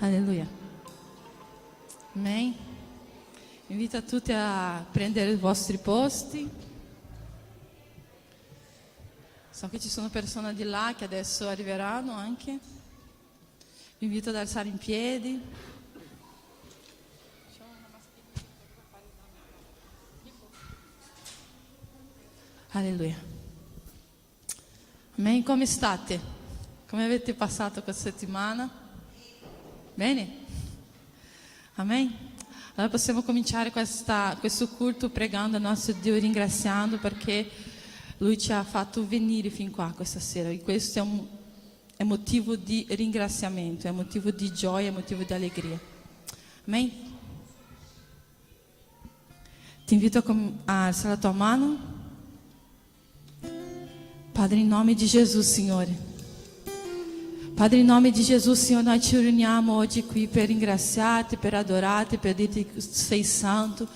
Alleluia. Amém. Invito tutti a prendere i vostri posti. So che ci sono persone di là che adesso arriveranno anche. Vi invito ad alzare in piedi. Alleluia. Amen. Come state? Come avete passato questa settimana? Bene? Amen? Allora possiamo cominciare questo culto pregando al nostro Dio e ringraziando perché Lui ci ha fatto venire fin qua questa sera e questo è motivo di ringraziamento, è motivo di gioia, è motivo di allegria. Amen? Ti invito a alzare la tua mano. Padre, in nome di Gesù, Signore. Padre, in nome di Gesù, Signore, noi ci riuniamo oggi qui per ringraziarti, per adorarti, per dirti che sei santo.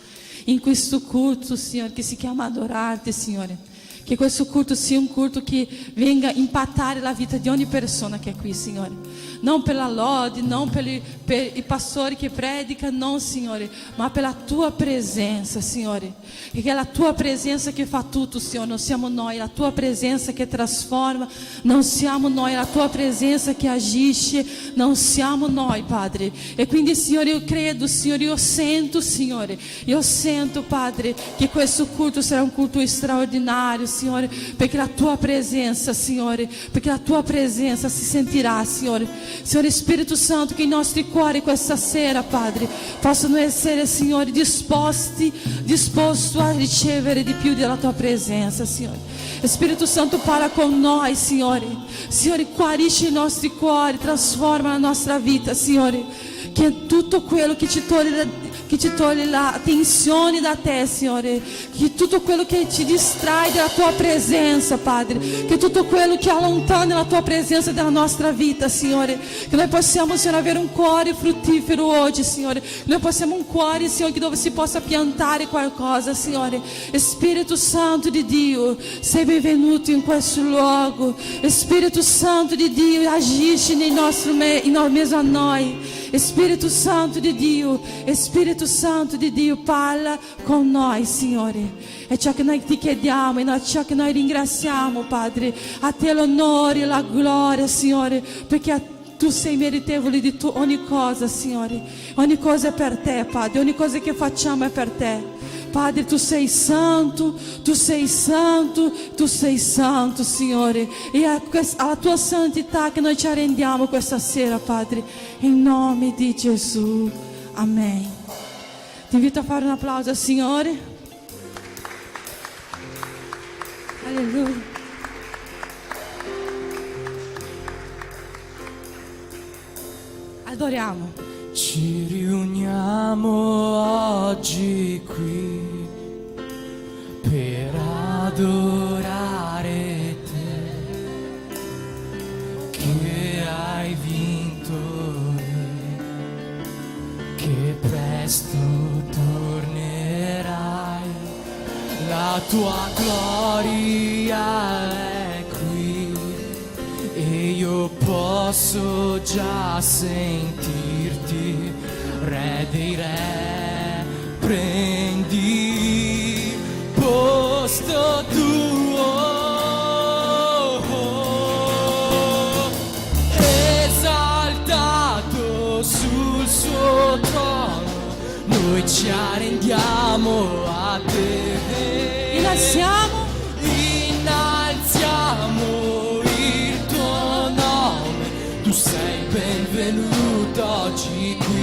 In questo culto, Signore, che si chiama adorarti, Signore. Che questo culto sia un culto che venga a impattare la vita di ogni persona che è qui, Signore. Non per la lode, non per i pastori che predicano, non, Signore, ma per la tua presenza, Signore. Perché è la tua presenza che fa tutto, Signore. Non siamo noi, è la tua presenza che trasforma. Non siamo noi, è la tua presenza che agisce. Non siamo noi, Padre. E quindi, Signore, io credo, Signore, io sento, Padre, che questo culto sarà un culto straordinario, Signore, perché la tua presenza, Signore, perché la tua presenza si sentirà, Signore. Signore Spirito Santo, che i nostri cuori questa sera, Padre, possano essere, Signore, disposti a ricevere di più della tua presenza, Signore. Spirito Santo, parla con noi, Signore. Signore, guarisce i nostri cuori, trasforma la nostra vita, Signore. Che tutto quello che ci toglie l'attenzione da te, Signore, che tutto quello che ci distrae dalla tua presenza, Padre, che tutto quello che allontana la tua presenza dalla nostra vita, Signore, che noi possiamo, Signore, avere un cuore fruttifero oggi, Signore, noi possiamo un cuore, Signore, dove si possa piantare qualcosa, Signore. Spirito Santo di Dio, sei benvenuto in questo luogo. Spirito Santo di Dio, agisci in mezzo a noi. Spirito Santo di Dio, parla con noi, Signore. È ciò che noi ti chiediamo e ciò che noi ringraziamo, Padre. A te l'onore e la gloria, Signore, perché tu sei meritevole di ogni cosa, Signore. Ogni cosa è per te, Padre. Ogni cosa che facciamo è per te. Padre, tu sei santo, Signore. E alla tua santità che noi ci arrendiamo questa sera, Padre. In nome di Gesù. Amen. Ti invito a fare un applauso al Signore. Alleluia. Adoriamo. Ci riuniamo oggi qui per adorare te, che hai vinto e che presto tornerai. La tua gloria è qui e io posso già sentirti, Re dei Re, prendi posto tuo. Esaltato sul suo trono, noi ci arrendiamo a te. Innalziamo il tuo nome, tu sei benvenuto oggi qui.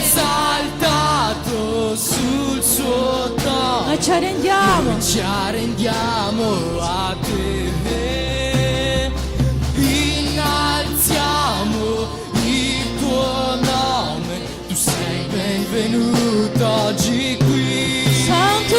Esaltato sul suo trono, noi ci arrendiamo a te. Innalziamo il tuo nome, tu sei benvenuto oggi qui. Santo,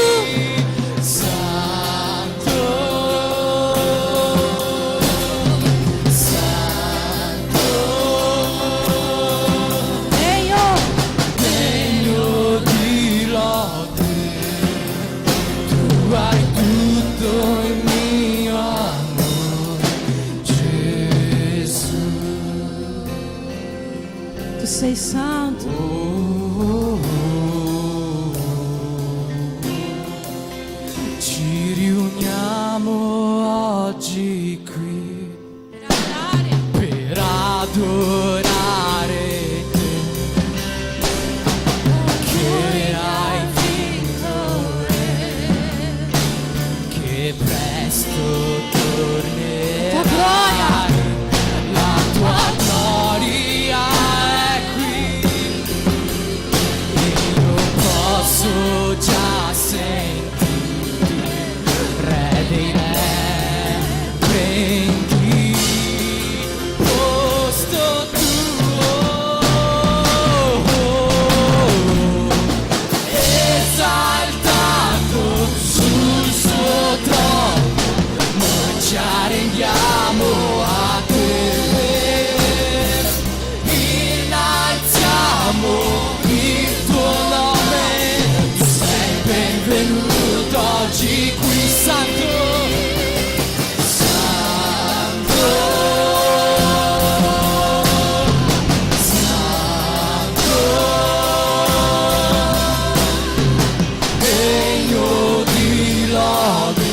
hai tutto il mio amore, Gesù. Tu sei santo. Ci riuniamo oggi qui per adorare te, che hai vinto e che presto tornerai. La tua gloria è qui e io posso già sentire, Re dei Re, prendi posto tuo, esaltato sul suo trono, noi ci arrendiamo a te, innalziamo il tuo nome, tu sei benvenuto oggi qui, Santo, Santo, Santo, degno di lode,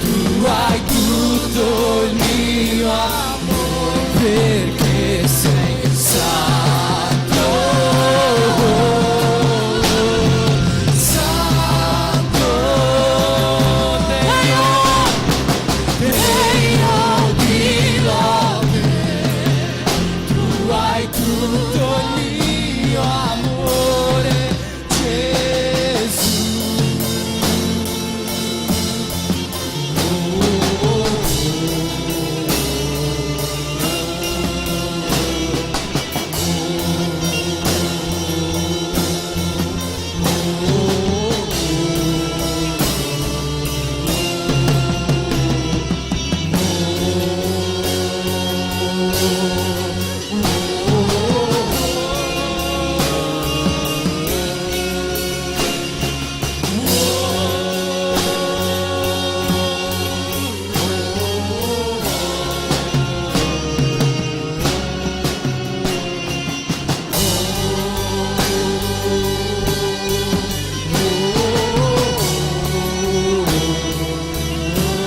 tu hai tutto il mio amore, perché sei santo, santo, degno di lode, tu hai tutto il mio amore, Gesù.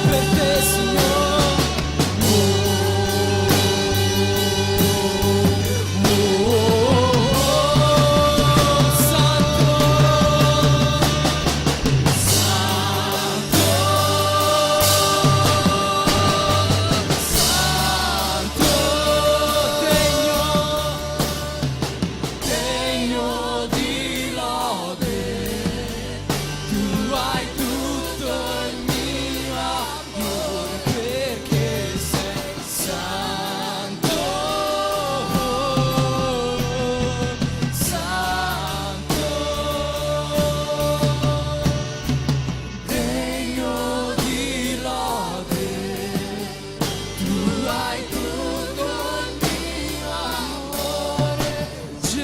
Per te, Signore, Santo, Santo, degno di lode, tu hai tutto il mio amore, perché sei santo, santo, degno di lode, tu hai tutto il mio amore, Gesù.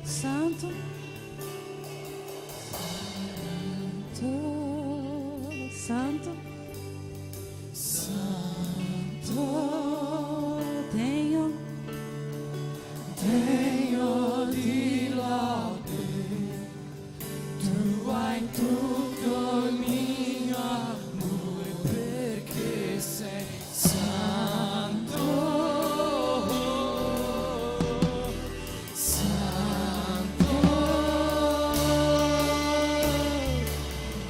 Santo, Santo, Santo, degno di lode, Tu hai tutto il mio amore, perché sei santo, santo,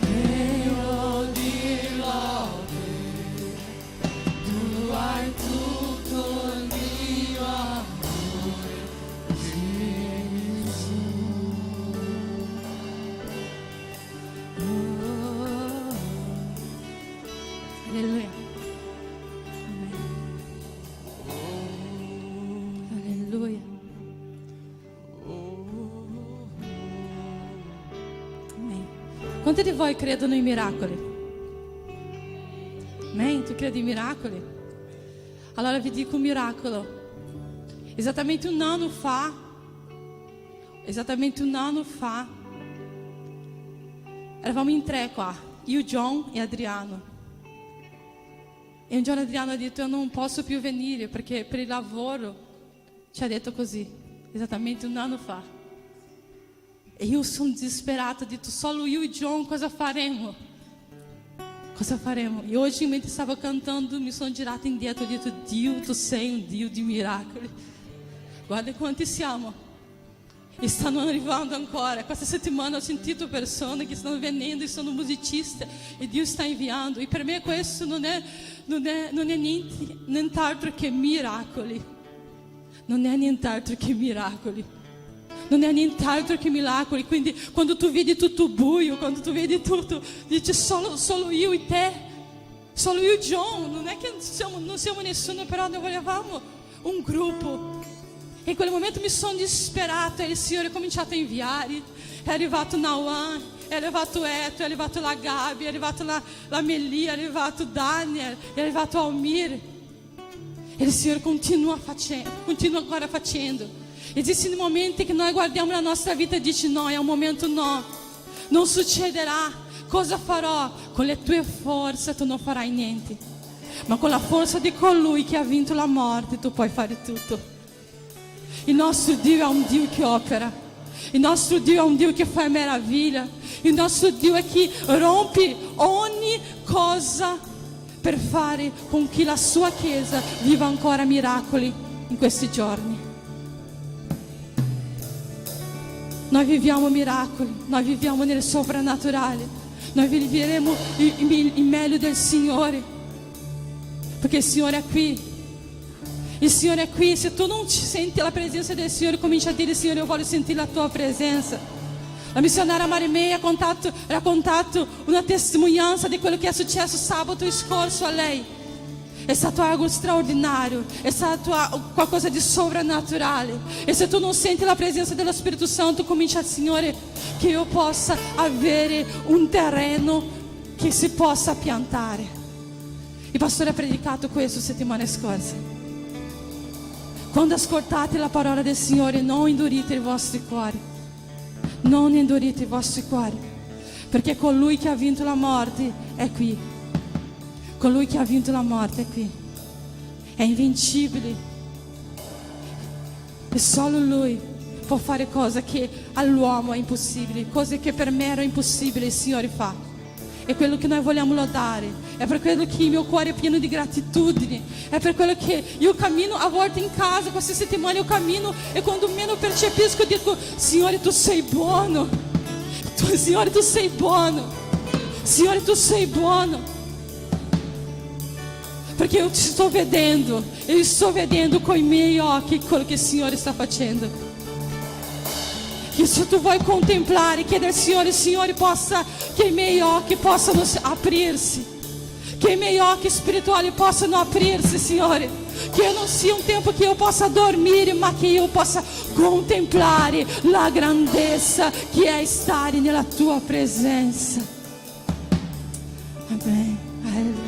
degno di lode. Quanti di voi credono in miracoli? Amen? Tu credi in miracoli? Allora vi dico un miracolo. Esattamente un anno fa, eravamo in 3 qua, io, John e Adriano. E un giorno Adriano ha detto: io non posso più venire perché per il lavoro. Ci ha detto così, esattamente un anno fa. E io sono disperata, ho detto: solo io e John, cosa faremo? Cosa faremo? E hoje, mentre stavo cantando, mi sono girata indietro e ho detto: Dio, tu sei un Dio di miracoli. Guarda quanti siamo. E stanno arrivando ancora. Questa settimana ho sentito persone che stanno venendo e sono musicisti e Dio sta inviando. E per me questo non è nient'altro che miracoli. Non è nient'altro che miracoli. Non è nient'altro che miracoli. Quindi quando tu vedi tutto buio, quando tu vedi tutto, dici solo io e te, solo io e John. Non è che non siamo nessuno, però noi volevamo un gruppo. E in quel momento mi sono disperata e il Signore ha cominciato a inviare. È arrivato Nauan, è arrivato Eto, è arrivato la Gabi, è arrivato la Meli, è arrivato Daniel, è arrivato Almir. E il Signore continua ancora facendo. Esistono momenti che noi guardiamo la nostra vita e dici: no, è un momento no, non succederà. Cosa farò? Con le tue forze tu non farai niente, ma con la forza di colui che ha vinto la morte tu puoi fare tutto. Il nostro Dio è un Dio che opera. Il nostro Dio è un Dio che fa meraviglia. Il nostro Dio è chi rompe ogni cosa per fare con che la sua Chiesa viva ancora miracoli in questi giorni. Noi viviamo miracoli, noi viviamo nel soprannaturale, noi vivremo il meglio del Signore, perché il Signore è qui. Il Signore è qui. Se tu non senti la presenza del Signore, comincia a dire: Signore, io voglio sentire la tua presenza. La missionária Marimei ha raccontato una testimonianza di quello che è successo sabato scorso a lei. È stato algo straordinario, è stato qualcosa di sovrannaturale. E se tu non senti la presenza dello Spirito Santo, comincia: Signore, che io possa avere un terreno che si possa piantare. Il pastore ha predicato questo settimana scorsa. Quando ascoltate la parola del Signore, non indurite i vostri cuori. Non indurite i vostri cuori, perché colui che ha vinto la morte è qui. Colui che ha vinto la morte è qui. È invincibile. E solo Lui può fare cose che all'uomo è impossibile. Cose che per me erano impossibili, il Signore fa. È quello che noi vogliamo lodare. È per quello che il mio cuore è pieno di gratitudine. È per quello che io cammino a volte in casa. Questa settimana io cammino e quando meno percepisco dico: Signore, tu sei buono. Signore, tu sei buono. Signore, tu sei buono. Perché io ti sto vedendo. Eu estou vedendo com i miei occhi quello che il Signore sta facendo. Che se tu vuoi contemplare, chiedere al Signore: Signore, che i miei occhi possano aprirsi, che i miei occhi spirituali possano aprirsi, Signore, che non sia un tempo che io possa dormire, ma che io possa contemplare la grandezza che è stare nella tua presenza. Amém. Aleluia.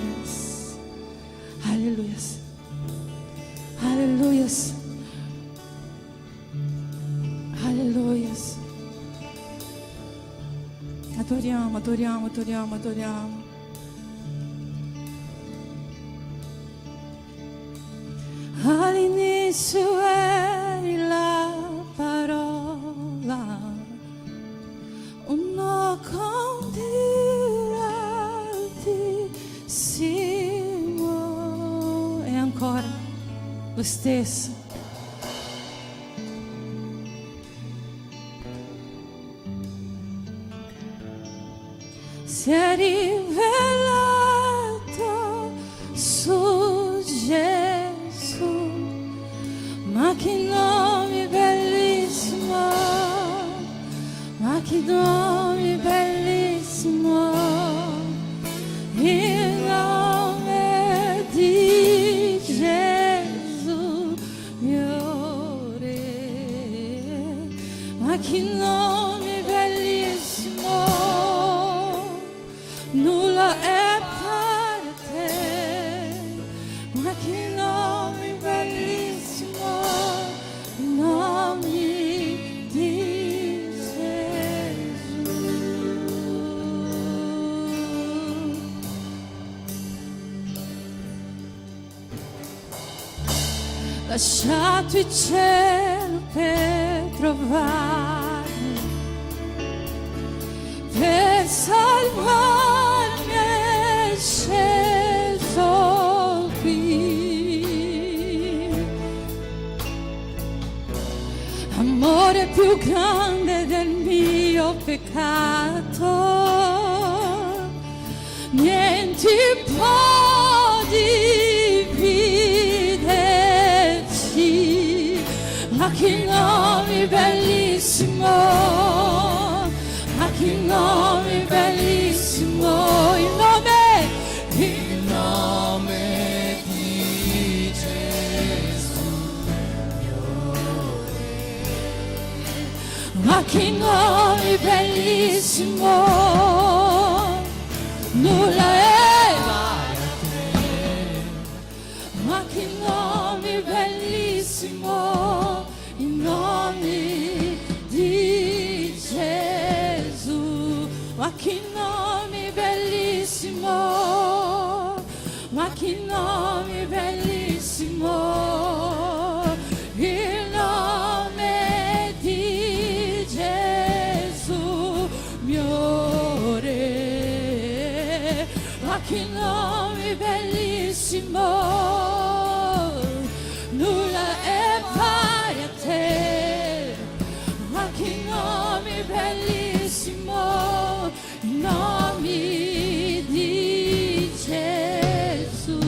Aleluia. Aleluia. Adoriamo, adoriamo, adoriamo, adoriamo. All'inizio eri la parola, uno con Dio altissimo. E ancora lo stesso. Si è rivelato su Gesù, ma che nome bellissimo, ma che nome bellissimo, il nome di Gesù mio Re, ma che nome bellissimo. nulla è pari a te, ma che nome bellissimo, il nome di Gesù. Lasciato il cielo per trovarmi, per salvarmi è sceso qui. Amore più grande del mio peccato, niente può dividerci, ma che nome bellissimo, ma che nome bellissimo, il nome di Gesù, ma che nome bellissimo, nulla è pari a te, ma che nome bellissimo, il nome di Gesù, ma che nome bellissimo, ma che nome bellissimo, il nome di Gesù, mio Re, ma che nome bellissimo, nulla è pari a te, ma che nome bellissimo, il nome di Gesù.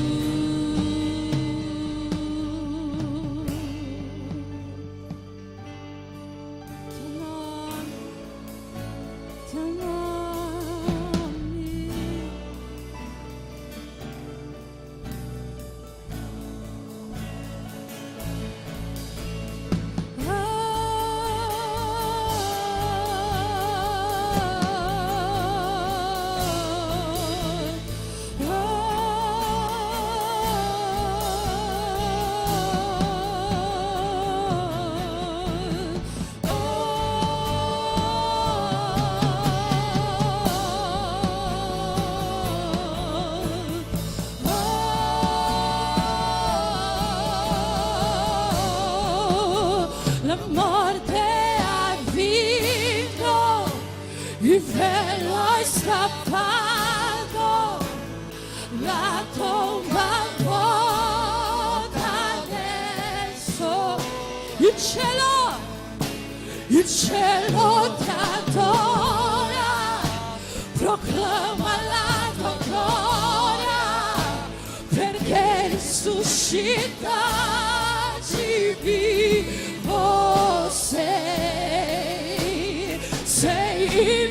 Tuo nome, la morte ha vinto, il velo è strappato, la tomba vuota adesso, il cielo ti adora, proclama la tua gloria, perché risuscitaci vivo sei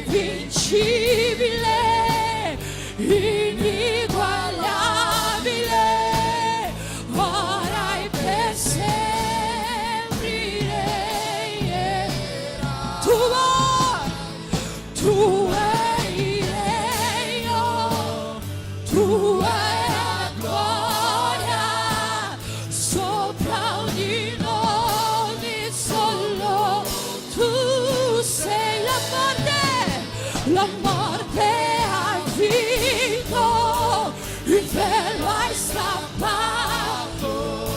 invincibile, ineguagliabile, ora e per sempre regnerai. Tu hai il regno, tu hai la gloria, sopra ogni nome solo tu sei. La morte ha vinto, il velo hai strappato,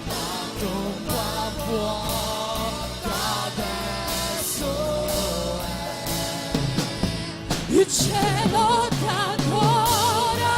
la tomba vuota adesso è. Il cielo ti adora,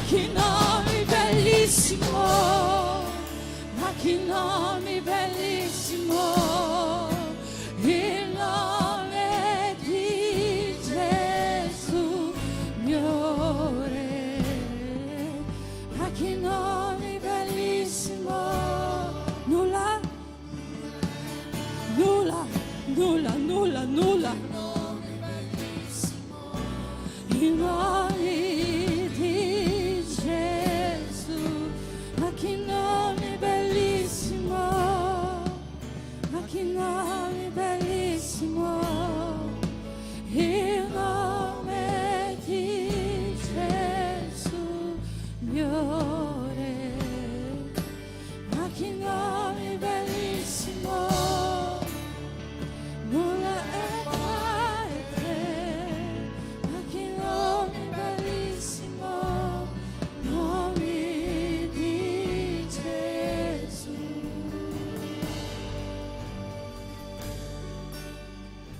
che nome bellissimo, ma che nome bellissimo, il nome di Gesù mio Re, ma che nome bellissimo, nulla, nulla, nulla, nulla, nulla, il nome di Gesù, ma che nome bellissimo, ma che nome bellissimo, il nome di Gesù mio Re, ma che nome bellissimo, nulla è pari a te, ma che nome bellissimo, nome di Gesù.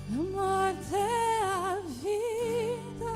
La morte a vita,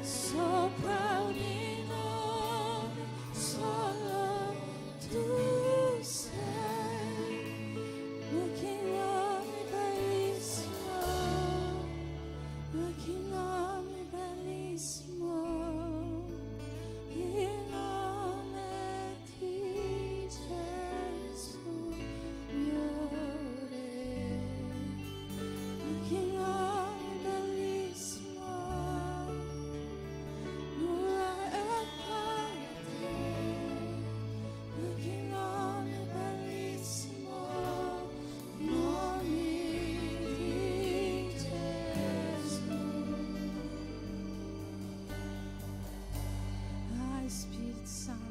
sopra ogni nome solo tu sei, ma che nome bellissimo, ma che nome bellissimo, il nome di Gesù mio Re, ma che nome bellissimo, nulla è pari a te, ma che nome bellissimo, nome di Gesù. Ai, Spirito Santo.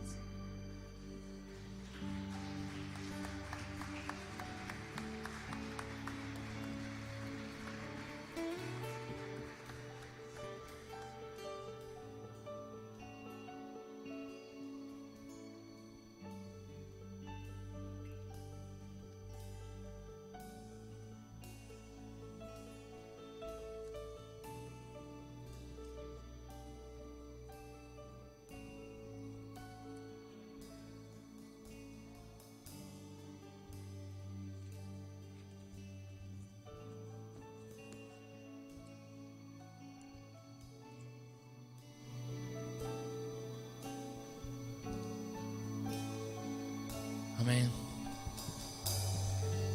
Amen.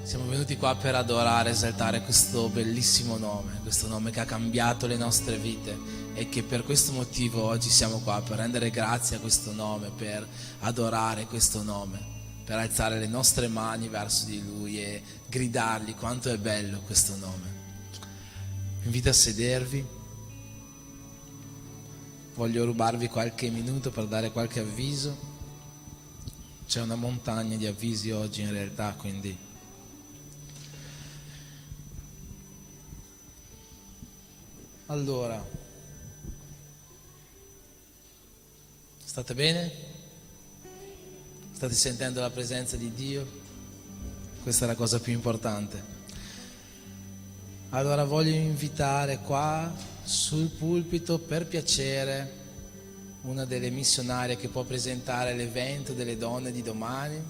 Siamo venuti qua per adorare, esaltare questo bellissimo nome, questo nome che ha cambiato le nostre vite, e che per questo motivo oggi siamo qua per rendere grazie a questo nome, per adorare questo nome, per alzare le nostre mani verso di Lui e gridargli quanto è bello questo nome. Vi invito a sedervi. Voglio rubarvi qualche minuto per dare qualche avviso. C'è una montagna di avvisi oggi in realtà, quindi allora, state bene? State sentendo la presenza di Dio? Questa è la cosa più importante. Allora voglio invitare qua sul pulpito, per piacere, una delle missionarie che può presentare l'evento delle donne di domani.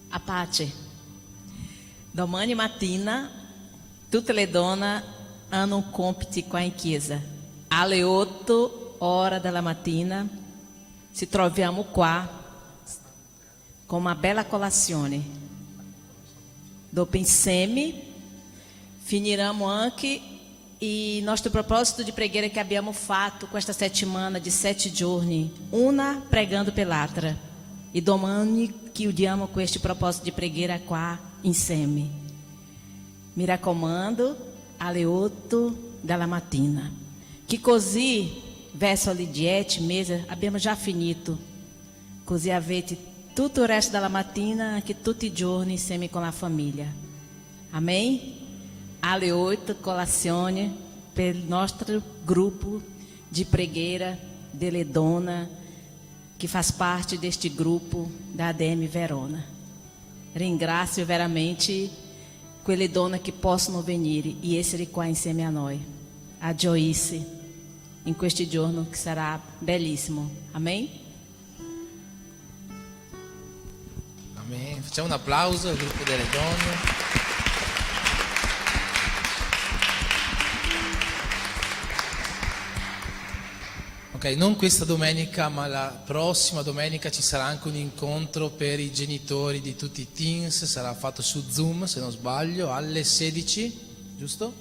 A pace. Domani mattina Tutte le donne hanno un compito qua in chiesa. Alle 8 ore della mattina ci troviamo qua con una bella colazione. Dopo insieme finiremo anche il nostro proposito di preghiera che abbiamo fatto questa settimana di 7 giorni, una pregando per l'altra. E domani chiudiamo questo proposito di preghiera qua insieme. Mi raccomando, alle 8 della mattina. Che così, verso le 10 mesi, abbiamo già finito. Così avete tutto il resto della mattina, anche tutti i giorni, insieme con la famiglia. Amém? Alle 8, colazione per il nostro gruppo di preghiera delle donne che faz parte deste gruppo da ADM Verona. Ringrazio veramente quelle donne che possono venire e essere qua insieme a noi. A Joyce, in questo giorno che sarà bellissimo. Amém? Amen. Facciamo un applauso al gruppo delle donne. Ok, non questa domenica, ma la prossima domenica ci sarà anche un incontro per i genitori di tutti i teens, sarà fatto su Zoom, se non sbaglio, alle 16, giusto?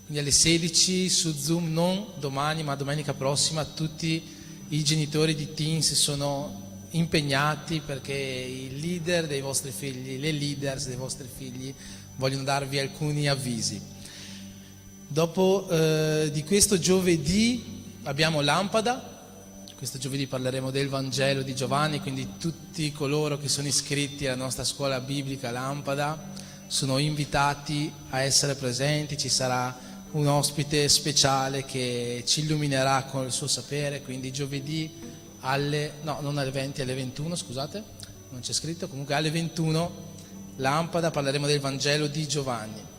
Quindi alle 16 su Zoom, non domani, ma domenica prossima, tutti i genitori di teens sono impegnati perché i leader dei vostri figli, le leaders dei vostri figli vogliono darvi alcuni avvisi. Dopo di questo giovedì abbiamo Lampada, questo giovedì parleremo del Vangelo di Giovanni, quindi tutti coloro che sono iscritti alla nostra scuola biblica Lampada sono invitati a essere presenti, ci sarà un ospite speciale che ci illuminerà con il suo sapere, quindi giovedì non alle 20, alle 21, scusate, non c'è scritto, comunque alle 21 Lampada parleremo del Vangelo di Giovanni.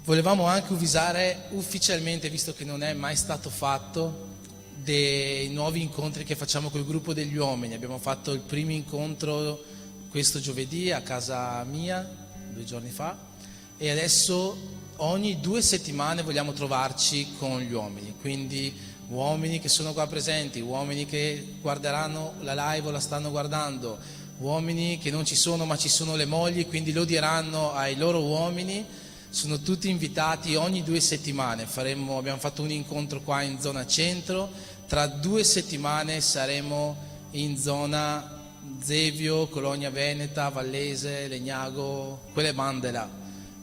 Volevamo anche avvisare ufficialmente, visto che non è mai stato fatto, dei nuovi incontri che facciamo col gruppo degli uomini. Abbiamo fatto il primo incontro questo giovedì a casa mia, 2 giorni fa, e adesso ogni 2 settimane vogliamo trovarci con gli uomini, quindi uomini che sono qua presenti, uomini che guarderanno la live o la stanno guardando, uomini che non ci sono ma ci sono le mogli, quindi lo diranno ai loro uomini. Sono tutti invitati ogni 2 settimane, abbiamo fatto un incontro qua in zona centro, tra 2 settimane saremo in zona Zevio, Colonia Veneta, Vallese, Legnago, quelle bande là.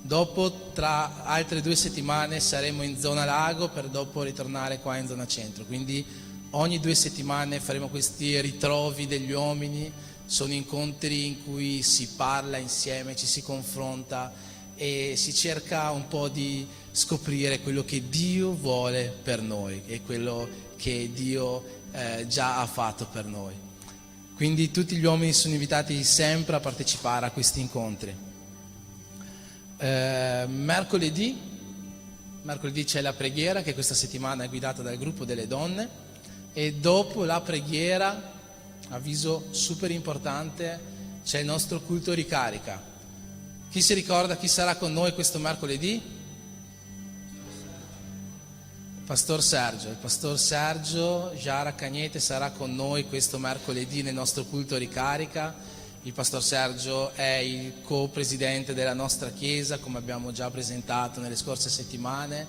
Dopo tra altre 2 settimane saremo in zona Lago per dopo ritornare qua in zona centro, quindi ogni 2 settimane faremo questi ritrovi degli uomini, sono incontri in cui si parla insieme, ci si confronta e si cerca un po' di scoprire quello che Dio vuole per noi e quello che Dio già ha fatto per noi. Quindi tutti gli uomini sono invitati sempre a partecipare a questi incontri. Mercoledì c'è la preghiera che questa settimana è guidata dal gruppo delle donne e dopo la preghiera, avviso super importante, c'è il nostro culto ricarica. Chi si ricorda chi sarà con noi questo mercoledì? Il Pastor Sergio Giara Cagnete sarà con noi questo mercoledì nel nostro culto ricarica. Il Pastor Sergio è il co-presidente della nostra chiesa, come abbiamo già presentato nelle scorse settimane,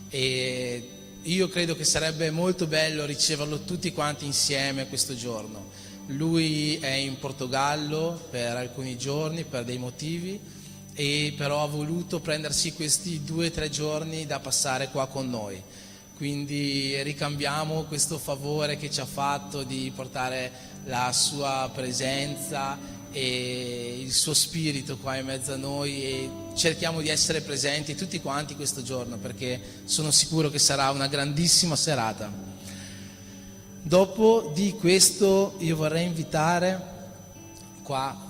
e io credo che sarebbe molto bello riceverlo tutti quanti insieme questo giorno. Lui è in Portogallo per alcuni giorni, per dei motivi, e però ha voluto prendersi questi 2 o 3 giorni da passare qua con noi. Quindi ricambiamo questo favore che ci ha fatto di portare la sua presenza e il suo spirito qua in mezzo a noi e cerchiamo di essere presenti tutti quanti questo giorno perché sono sicuro che sarà una grandissima serata. Dopo di questo io vorrei invitare qua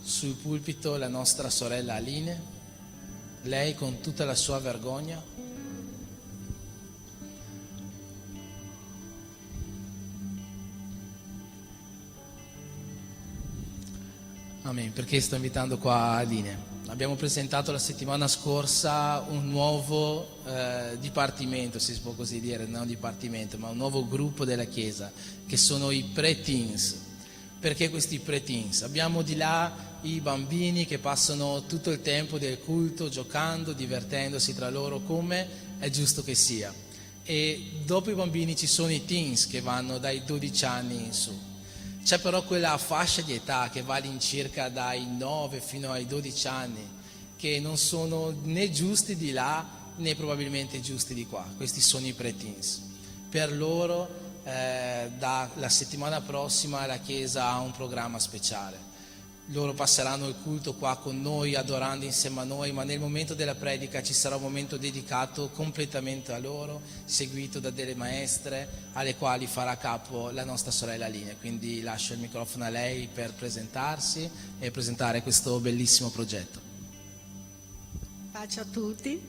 sul pulpito la nostra sorella Aline, lei con tutta la sua vergogna Amen, perché sto invitando qua Aline. abbiamo presentato la settimana scorsa un nuovo dipartimento, se si può così dire, non dipartimento, ma un nuovo gruppo della Chiesa, che sono i pre-teens. Perché questi pre-teens? Abbiamo di là i bambini che passano tutto il tempo del culto giocando, divertendosi tra loro, come è giusto che sia. E dopo i bambini ci sono i teens che vanno dai 12 anni in su. C'è però quella fascia di età che va all'incirca dai 9 fino ai 12 anni, che non sono né giusti di là né probabilmente giusti di qua. Questi sono i pre-teens. Per loro la settimana prossima la Chiesa ha un programma speciale. Loro passeranno il culto qua con noi, adorando insieme a noi, ma nel momento della predica ci sarà un momento dedicato completamente a loro, seguito da delle maestre alle quali farà capo la nostra sorella Linea. Quindi lascio il microfono a lei per presentarsi e presentare questo bellissimo progetto. Pace a tutti,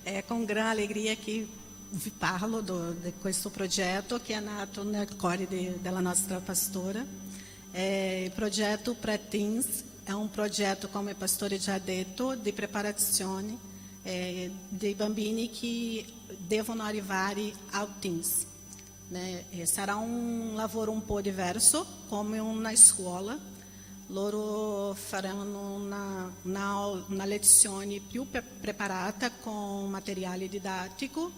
è con gran allegria che vi parlo di questo progetto che è nato nel cuore della nostra pastora. Il progetto Pre-Teens è un progetto, come il pastore già ha detto, di preparazione dei bambini che devono arrivare al teens. Sarà un lavoro un po' diverso, come una scuola. Loro faranno una lezione più preparata con materiale didattico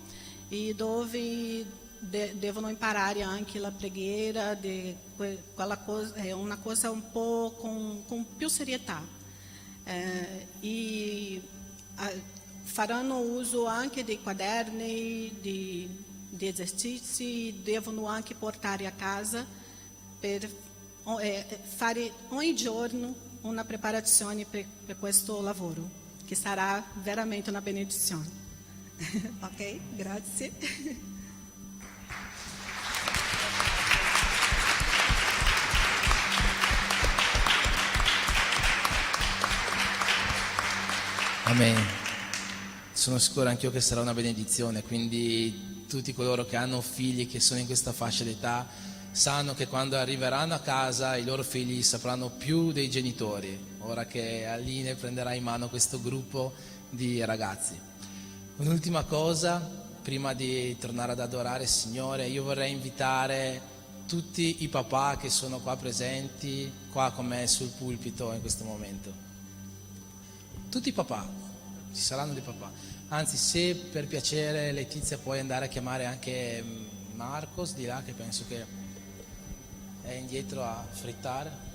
e dove devono imparare anche la preghiera, è una cosa un po' con più serietà. E faranno uso anche dei quaderni, di esercizi, devono anche portare a casa per fare ogni giorno una preparazione per questo lavoro, che sarà veramente una benedizione. Ok? Grazie. Amen. Sono sicuro anch'io che sarà una benedizione, quindi tutti coloro che hanno figli che sono in questa fascia d'età sanno che quando arriveranno a casa i loro figli sapranno più dei genitori, ora che Aline prenderà in mano questo gruppo di ragazzi. Un'ultima cosa, prima di tornare ad adorare il Signore, io vorrei invitare tutti i papà che sono qua presenti, qua con me sul pulpito in questo momento. Tutti i papà, ci saranno dei papà. Anzi, se per piacere Letizia puoi andare a chiamare anche Marcos di là, che penso che è indietro a frittare.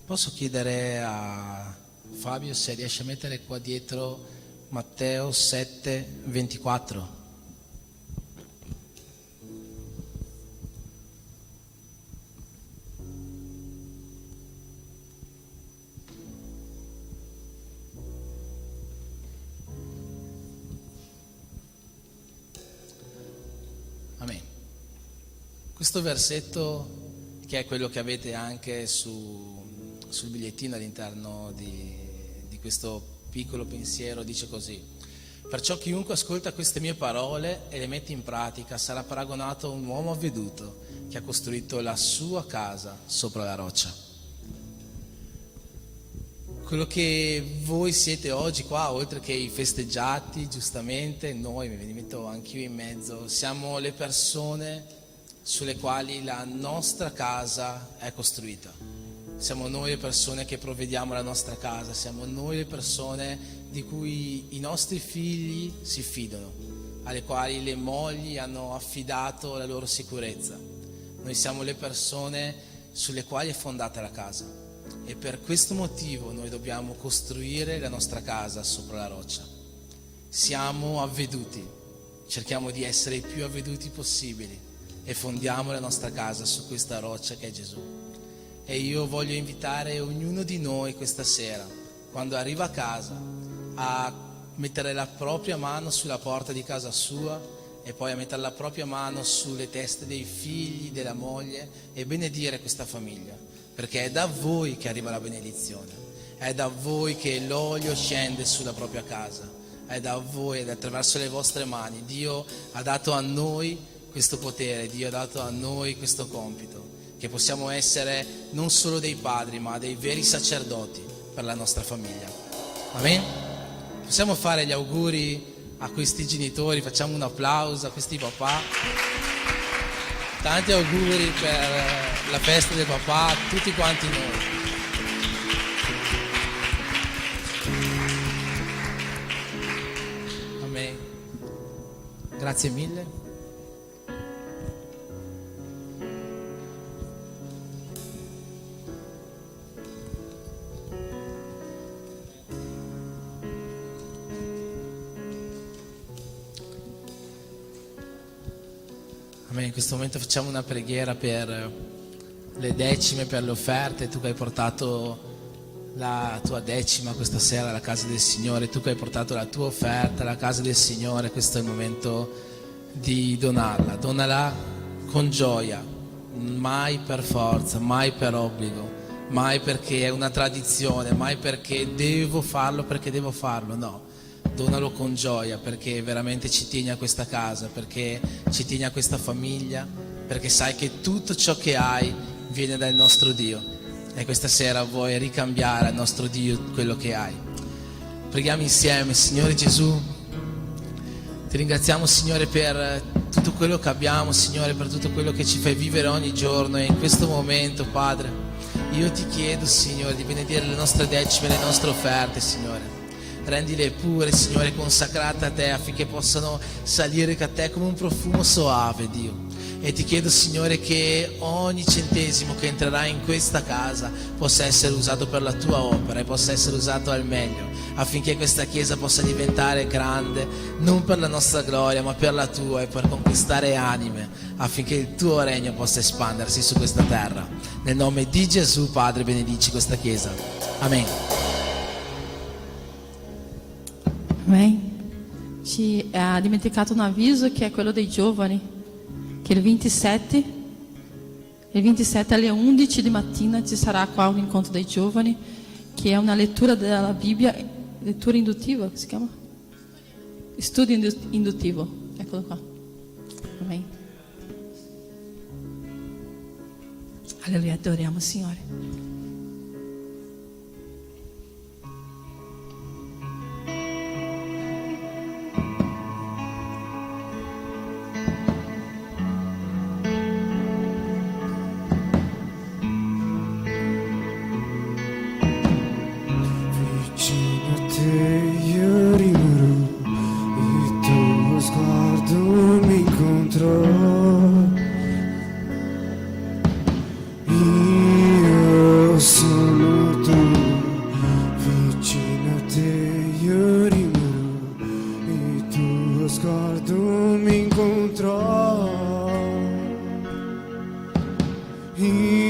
Posso chiedere a Fabio se riesce a mettere qua dietro Matteo 7, 24? Amen. Questo versetto, che è quello che avete anche sul bigliettino all'interno di questo piccolo pensiero, dice così: perciò chiunque ascolta queste mie parole e le mette in pratica sarà paragonato a un uomo avveduto che ha costruito la sua casa sopra la roccia. quello che voi siete oggi qua, oltre che i festeggiati, giustamente, noi, mi metto anch'io in mezzo, siamo le persone sulle quali la nostra casa è costruita. Siamo noi le persone che provvediamo la nostra casa, siamo noi le persone di cui i nostri figli si fidano, alle quali le mogli hanno affidato la loro sicurezza. Noi siamo le persone sulle quali è fondata la casa. E per questo motivo noi dobbiamo costruire la nostra casa sopra la roccia. Siamo avveduti, cerchiamo di essere i più avveduti possibili e fondiamo la nostra casa su questa roccia che è Gesù. E io voglio invitare ognuno di noi questa sera, quando arriva a casa, a mettere la propria mano sulla porta di casa sua e poi a mettere la propria mano sulle teste dei figli, della moglie e benedire questa famiglia. Perché è da voi che arriva la benedizione, è da voi che l'olio scende sulla propria casa, è da voi ed attraverso le vostre mani. Dio ha dato a noi questo potere, Dio ha dato a noi questo compito, che possiamo essere non solo dei padri ma dei veri sacerdoti per la nostra famiglia. Amen? Possiamo fare gli auguri a questi genitori, facciamo un applauso a questi papà. Tanti auguri per la festa del papà a tutti quanti noi. Amen. Grazie mille. In questo momento facciamo una preghiera per le decime, per le offerte. Tu che hai portato la tua decima questa sera alla casa del Signore, tu che hai portato la tua offerta alla casa del Signore, questo è il momento di donarla. Donala con gioia, mai per forza, mai per obbligo, mai perché è una tradizione, mai perché devo farlo, no. Donalo con gioia perché veramente ci tieni a questa casa, perché ci tieni a questa famiglia, perché sai che tutto ciò che hai viene dal nostro Dio e questa sera vuoi ricambiare al nostro Dio quello che hai. Preghiamo insieme. Signore Gesù, ti ringraziamo Signore per tutto quello che abbiamo, Signore, per tutto quello che ci fai vivere ogni giorno e in questo momento, Padre, io ti chiedo, Signore, di benedire le nostre decime, le nostre offerte, Signore. Rendile pure, Signore, consacrate a Te affinché possano salire a Te come un profumo soave, Dio. E ti chiedo, Signore, che ogni centesimo che entrerà in questa casa possa essere usato per la Tua opera e possa essere usato al meglio, affinché questa Chiesa possa diventare grande, non per la nostra gloria, ma per la Tua e per conquistare anime, affinché il Tuo regno possa espandersi su questa terra. Nel nome di Gesù, Padre, benedici questa Chiesa. Amen. Amen. Ci ha dimenticato un avviso che è quello dei giovani, che il 27 alle 11 di mattina ci sarà qua un incontro dei giovani, che è una lettura della Bibbia, lettura induttiva, si chiama? Studio induttivo, eccolo qua. Amen. Alleluia, adoriamo il Signore. Vicino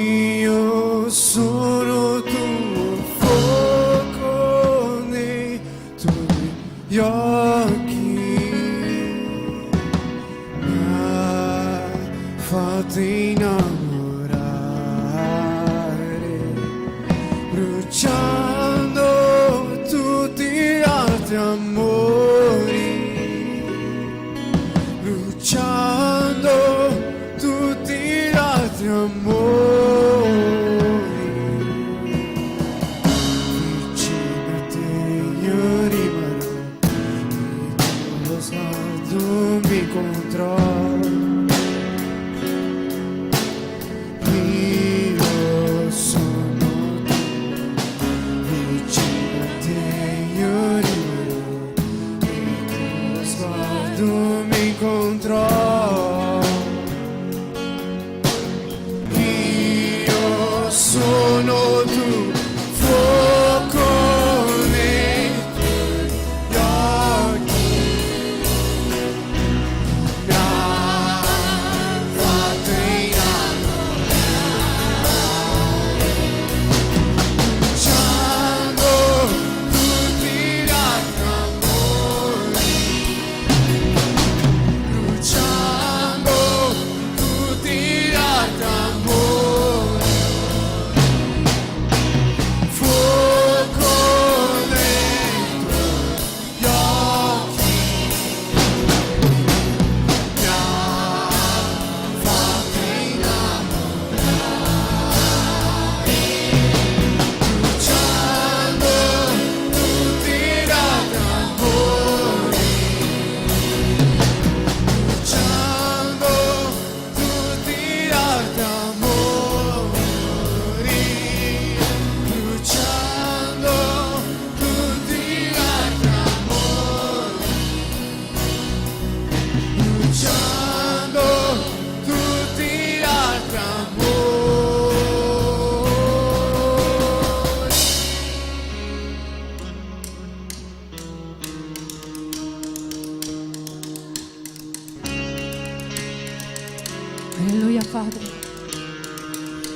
Padre.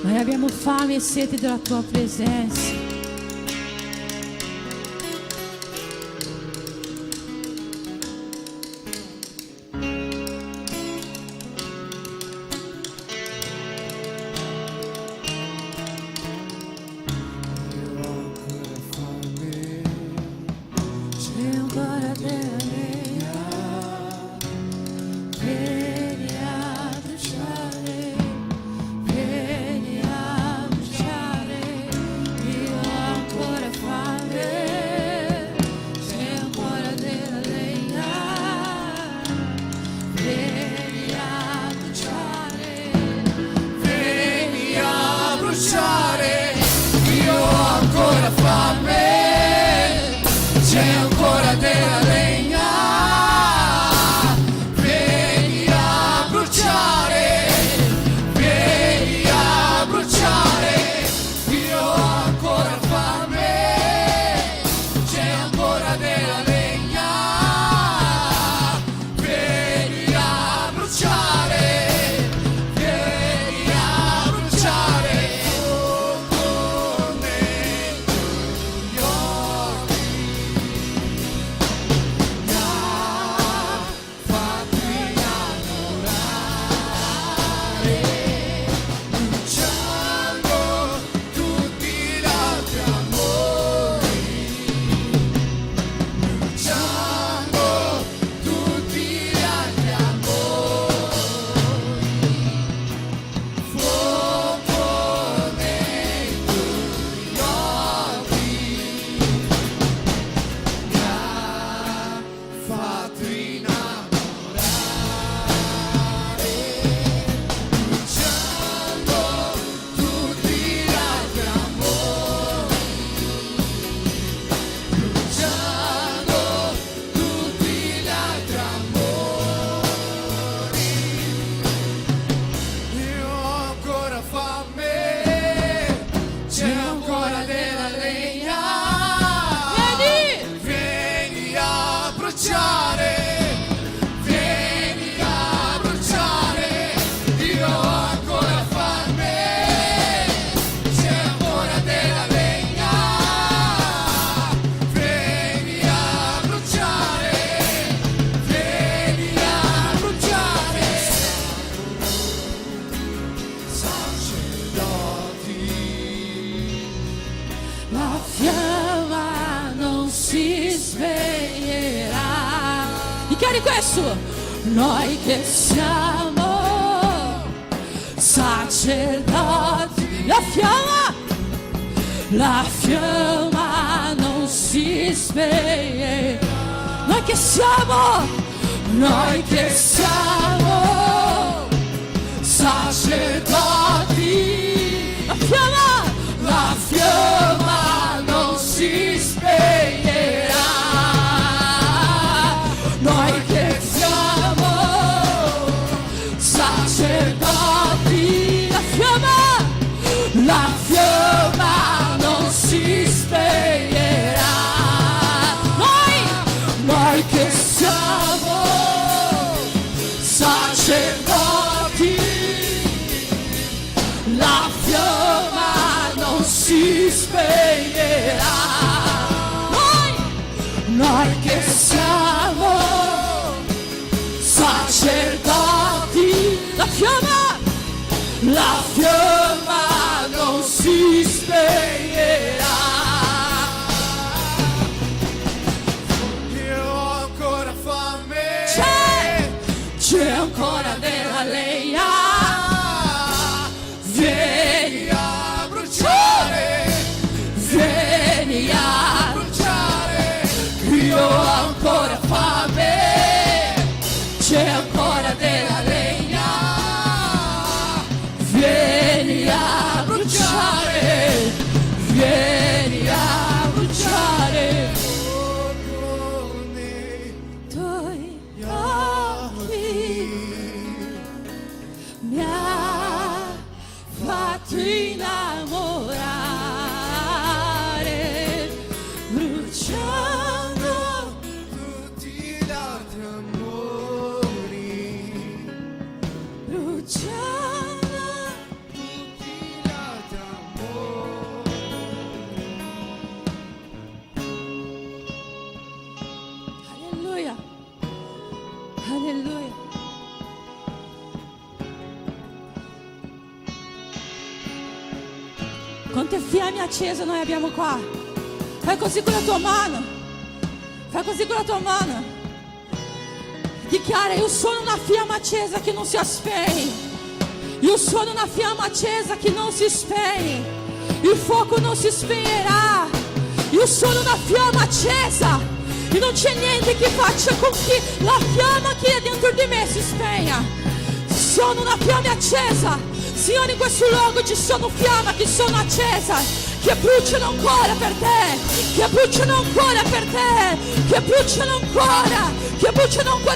Noi abbiamo fame e sete della tua presenza. Noi che siamo sacerdoti, la fiamma non si spegne. Noi che siamo sacerdoti, la fiamma non si spegnerà. Noi che siamo sacerdoti, la fiamma non si spegnerà. Noi che siamo Quante fiamme accese noi abbiamo qua. Fai così con la tua mano. Fai così con la tua mano. Dichiara: io sono una fiamma accesa che non si spegne. Io sono una fiamma accesa che non si spegne. Il fuoco non si spegnerà. Io sono una fiamma accesa e non c'è niente che faccia con che la fiamma che è dentro di me si spegna. Sono una fiamma accesa. Signore, in questo luogo ci sono fiamme che sono accese, che bruciano ancora per te, che bruciano ancora per te, che bruciano ancora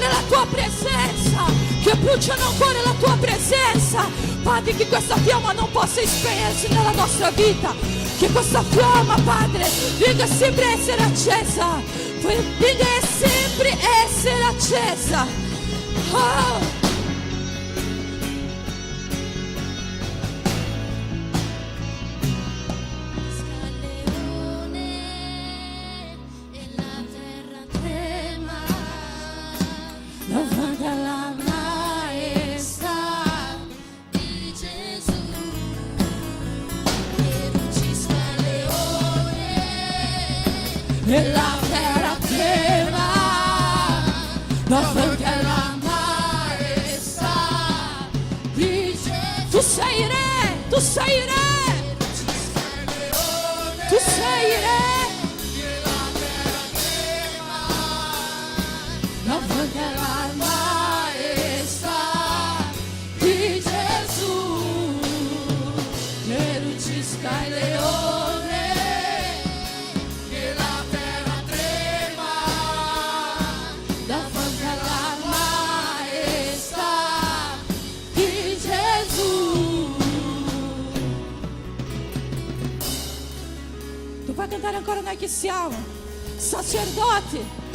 la tua presenza, che bruciano ancora la tua presenza. Padre, che questa fiamma non possa spegnersi nella nostra vita, che questa fiamma, Padre, venga sempre a essere accesa, venga sempre a essere accesa. Oh. Davanti alla maestà di Gesù, che lucisca il leone E la terra trema davanti alla maestà di Gesù. Tu sei re, tu sei re, tu sei re. Davanti alla maestà di Gesù, che lucisca il leone, che la terra trema davanti alla maestà di Gesù. Tu puoi cantare ancora? Noi che siamo sacerdoti.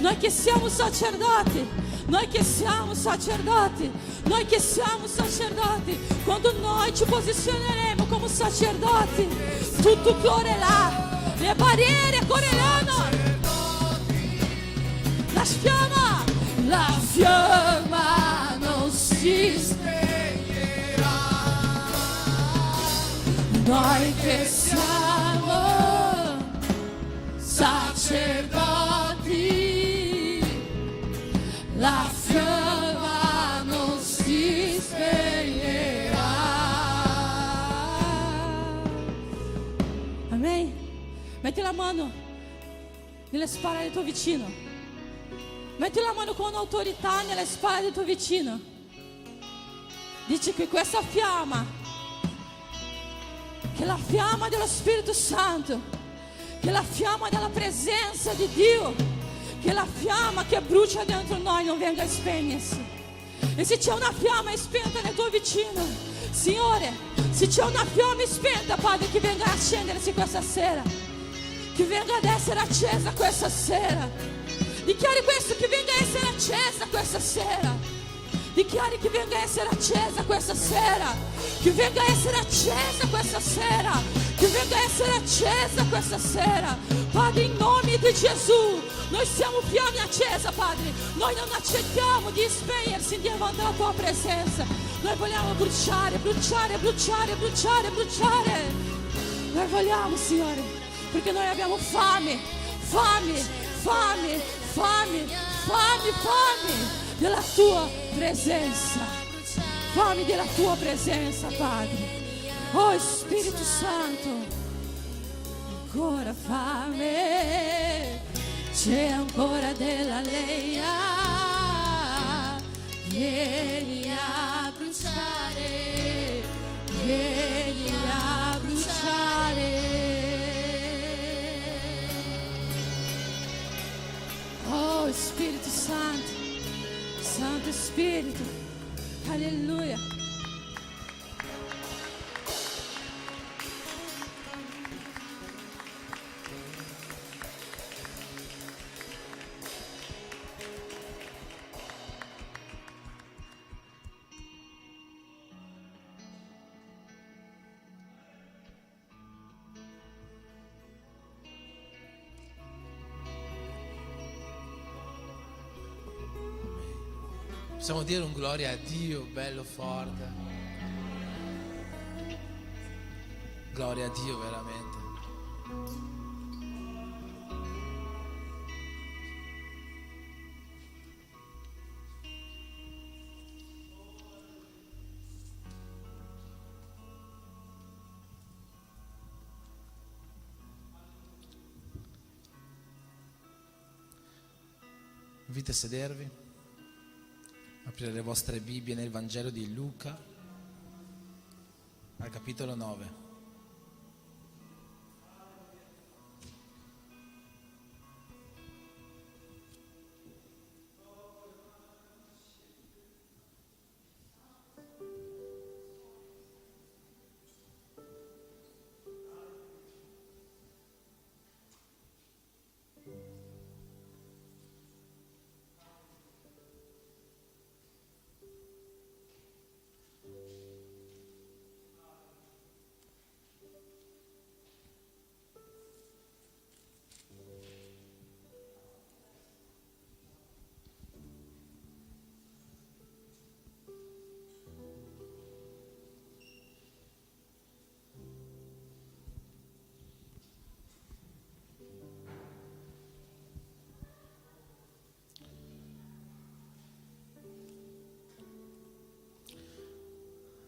Noi che siamo sacerdoti, noi che siamo sacerdoti, noi che siamo sacerdoti. Quando noi ci posizioneremo come sacerdoti, tutto correrà, le barriere correranno. La fiamma non si spegnerà. Noi che siamo sacerdoti, la fiamma non si spegnerà. Amém? Metti la mano nelle spalle del tuo vicino. Metti la mano con autorità nelle spalle del tuo vicino. Dici che questa fiamma, che la fiamma dello Spirito Santo, che la fiamma della presenza di Dio, che la fiamma che brucia dentro noi non venga a spegnersi. E se c'è una fiamma spenta nel tuo vicino, Signore, se c'è una fiamma spenta, Padre, che venga a accendersi questa sera, che venga ad essere accesa questa sera. Dichiari questo, che venga a essere accesa questa sera. Dichiari che venga a essere accesa questa sera, che venga a essere accesa questa sera, che venga a essere accesa questa sera. Padre, in nome di Gesù, noi siamo fiamme accesa, Padre. Noi non accettiamo di spegnersi davanti alla tua presenza. Noi vogliamo bruciare, bruciare, bruciare, bruciare, bruciare. Noi vogliamo, Signore, perché noi abbiamo fame, fame, fame, fame, fame, fame della tua presenza, fame della tua presenza, Padre. Oh Spirito Santo, ancora fame, c'è ancora della legna, vieni a bruciare, vieni a bruciare. Oh Spirito Santo, Santo Spirito, alleluia. Possiamo dire un gloria a Dio bello forte. Gloria a Dio veramente. Invito a sedervi, aprire le vostre Bibbie nel Vangelo di Luca, al capitolo 9.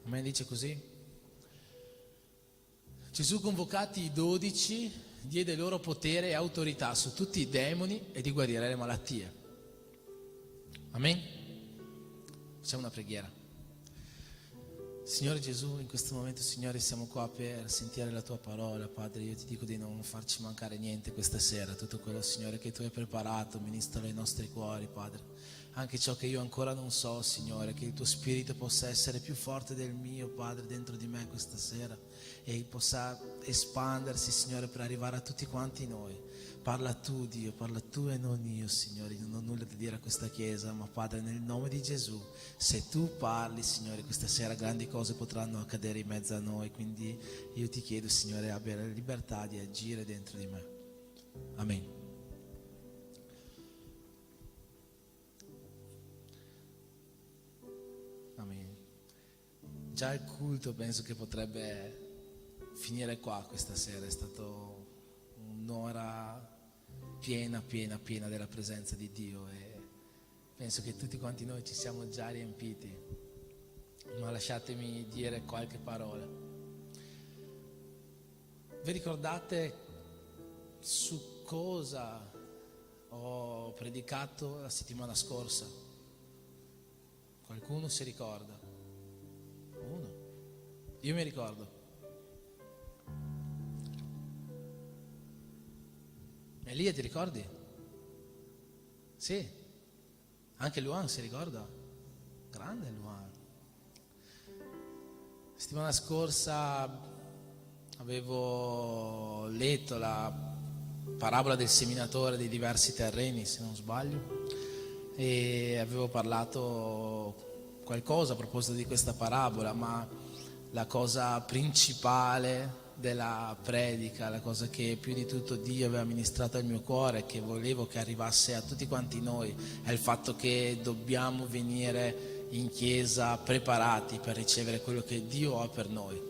A me dice così: Gesù, convocati i 12, diede loro potere e autorità su tutti i demoni e di guarire le malattie. Amen? Facciamo una preghiera. Signore Gesù, in questo momento, Signore, siamo qua per sentire la Tua parola. Padre, io ti dico di non farci mancare niente questa sera. Tutto quello, Signore, che Tu hai preparato, ministra ai nostri cuori, Padre. Anche ciò che io ancora non so, Signore, che il Tuo Spirito possa essere più forte del mio, Padre, dentro di me questa sera, e possa espandersi, Signore, per arrivare a tutti quanti noi. Parla Tu, Dio, parla Tu e non io, Signore. Non ho nulla da dire a questa Chiesa, ma Padre, nel nome di Gesù, se Tu parli, Signore, questa sera grandi cose potranno accadere in mezzo a noi. Quindi io ti chiedo, Signore, abbia la libertà di agire dentro di me. Amen. Amen. Già il culto penso che potrebbe finire qua questa sera. È stato un'ora piena della presenza di Dio, e penso che tutti quanti noi ci siamo già riempiti, ma lasciatemi dire qualche parola. Vi ricordate su cosa ho predicato la settimana scorsa? Qualcuno si ricorda? Uno? Io mi ricordo. Elia, ti ricordi? Sì. Anche Luan si ricorda? Grande Luan. Settimana scorsa avevo letto la parabola del seminatore dei diversi terreni, se non sbaglio, e avevo parlato qualcosa a proposito di questa parabola, ma la cosa principale della predica, la cosa che più di tutto Dio aveva ministrato al mio cuore, che volevo che arrivasse a tutti quanti noi, è il fatto che dobbiamo venire in chiesa preparati per ricevere quello che Dio ha per noi.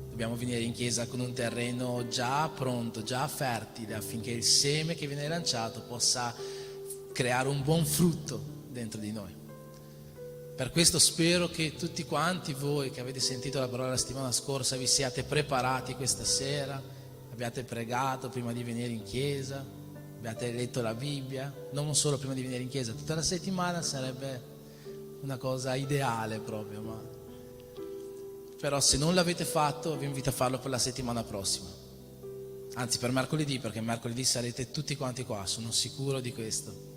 Dobbiamo venire in chiesa con un terreno già pronto, già fertile, affinché il seme che viene lanciato possa creare un buon frutto dentro di noi. Per questo spero che tutti quanti voi che avete sentito la parola la settimana scorsa vi siate preparati questa sera, abbiate pregato prima di venire in chiesa, abbiate letto la Bibbia, non solo prima di venire in chiesa, tutta la settimana sarebbe una cosa ideale proprio, ma però se non l'avete fatto vi invito a farlo per la settimana prossima, anzi per mercoledì, perché mercoledì sarete tutti quanti qua, sono sicuro di questo.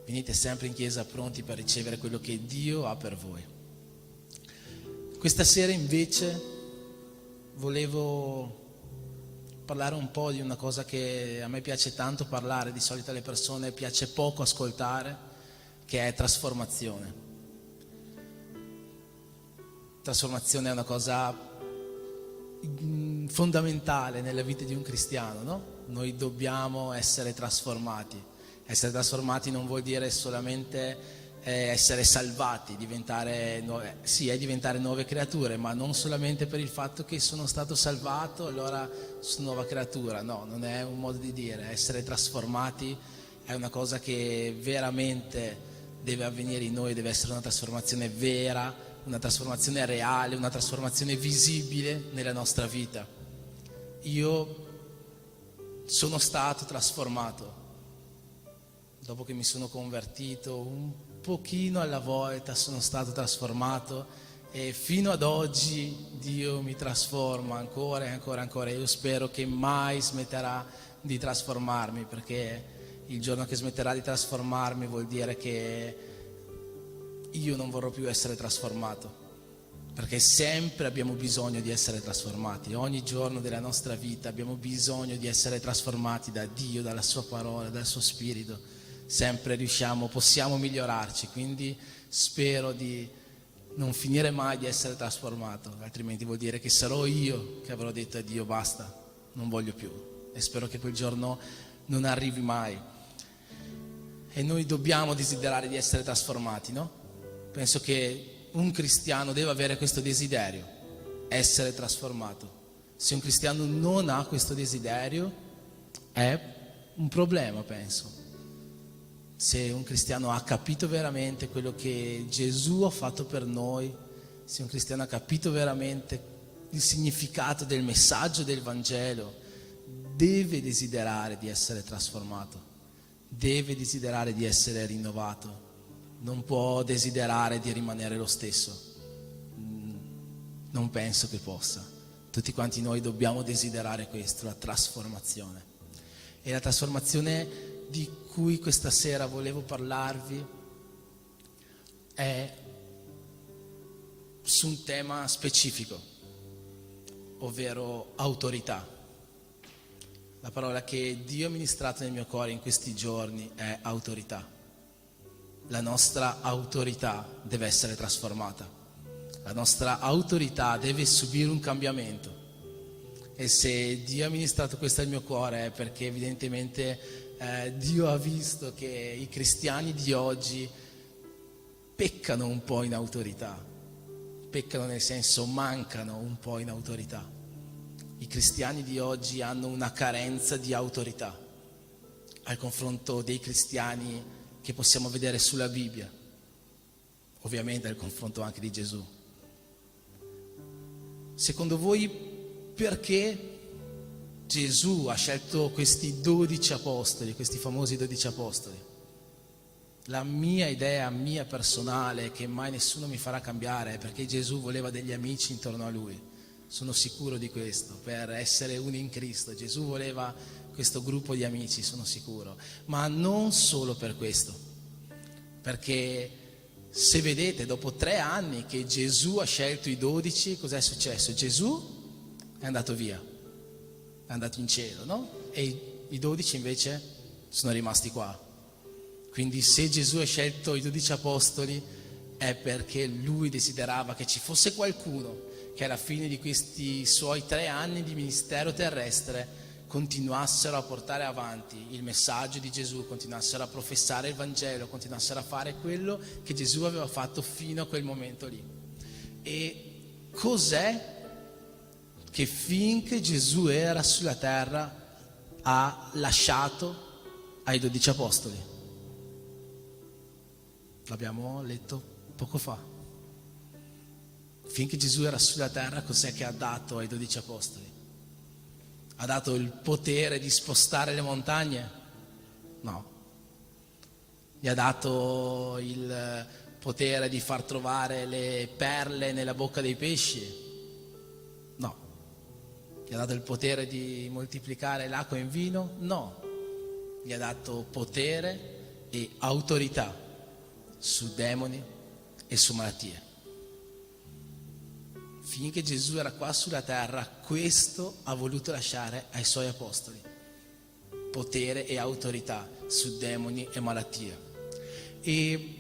Venite sempre in chiesa pronti per ricevere quello che Dio ha per voi. Questa sera invece volevo parlare un po' di una cosa che a me piace tanto parlare, di solito alle persone piace poco ascoltare, che è trasformazione. Trasformazione è una cosa fondamentale nella vita di un cristiano, no? Noi dobbiamo essere trasformati. Essere trasformati non vuol dire solamente essere salvati, diventare nuove creature, ma non solamente per il fatto che sono stato salvato, allora sono nuova creatura. No, non è un modo di dire. Essere trasformati è una cosa che veramente deve avvenire in noi, deve essere una trasformazione vera, una trasformazione reale, una trasformazione visibile nella nostra vita. Io sono stato trasformato dopo che mi sono convertito, un pochino alla volta sono stato trasformato, e fino ad oggi Dio mi trasforma ancora e ancora e ancora. Io spero che mai smetterà di trasformarmi, perché il giorno che smetterà di trasformarmi vuol dire che io non vorrò più essere trasformato, perché sempre abbiamo bisogno di essere trasformati. Ogni giorno della nostra vita abbiamo bisogno di essere trasformati da Dio, dalla sua parola, dal suo spirito. Sempre possiamo migliorarci, quindi spero di non finire mai di essere trasformato, altrimenti vuol dire che sarò io che avrò detto a Dio basta, non voglio più, e spero che quel giorno non arrivi mai. E noi dobbiamo desiderare di essere trasformati, no? Penso che un cristiano deve avere questo desiderio, essere trasformato. Se un cristiano non ha questo desiderio è un problema, penso. Se un cristiano ha capito veramente quello che Gesù ha fatto per noi, se un cristiano ha capito veramente il significato del messaggio del Vangelo, deve desiderare di essere trasformato, deve desiderare di essere rinnovato, non può desiderare di rimanere lo stesso. Non penso che possa. Tutti quanti noi dobbiamo desiderare questo, la trasformazione. E la trasformazione di cui questa sera volevo parlarvi è su un tema specifico, ovvero autorità. La parola che Dio ha ministrato nel mio cuore in questi giorni è autorità. La nostra autorità deve essere trasformata. La nostra autorità deve subire un cambiamento. E se Dio ha ministrato questo al mio cuore è perché evidentemente Dio ha visto che i cristiani di oggi peccano un po' in autorità. Peccano nel senso mancano un po' in autorità. I cristiani di oggi hanno una carenza di autorità al confronto dei cristiani che possiamo vedere sulla Bibbia, ovviamente al confronto anche di Gesù. Secondo voi perché Gesù ha scelto questi 12 apostoli, questi famosi 12 apostoli? La mia idea, mia personale, che mai nessuno mi farà cambiare, è perché Gesù voleva degli amici intorno a lui. Sono sicuro di questo, per essere uno in Cristo. Gesù voleva questo gruppo di amici, sono sicuro. Ma non solo per questo, perché se vedete, dopo 3 anni che Gesù ha scelto i 12, cos'è successo? Gesù è andato via, è andato in cielo, no? E i 12 invece sono rimasti qua. Quindi se Gesù ha scelto i 12 apostoli è perché lui desiderava che ci fosse qualcuno che alla fine di questi suoi 3 anni di ministero terrestre continuassero a portare avanti il messaggio di Gesù, continuassero a professare il Vangelo, continuassero a fare quello che Gesù aveva fatto fino a quel momento lì. E cos'è che finché Gesù era sulla terra ha lasciato ai 12 apostoli? L'abbiamo letto poco fa. Finché Gesù era sulla terra, cos'è che ha dato ai 12 apostoli? Ha dato il potere di spostare le montagne? No. Gli ha dato il potere di far trovare le perle nella bocca dei pesci? No. Gli ha dato il potere di moltiplicare l'acqua in vino? No. Gli ha dato potere e autorità su demoni e su malattie. Finché Gesù era qua sulla terra, questo ha voluto lasciare ai suoi apostoli: potere e autorità su demoni e malattie. E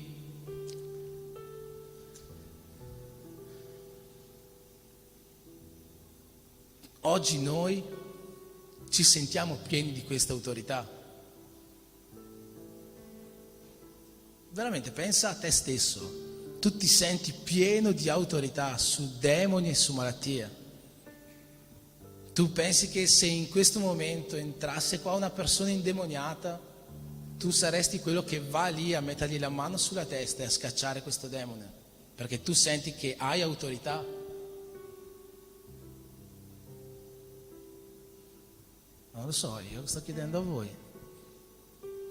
oggi noi ci sentiamo pieni di questa autorità? veramente pensa a te stesso, tu ti senti pieno di autorità su demoni e su malattie. Tu pensi che se in questo momento entrasse qua una persona indemoniata, tu saresti quello che va lì a mettergli la mano sulla testa e a scacciare questo demone, perché tu senti che hai autorità? Non lo so, io sto chiedendo a voi.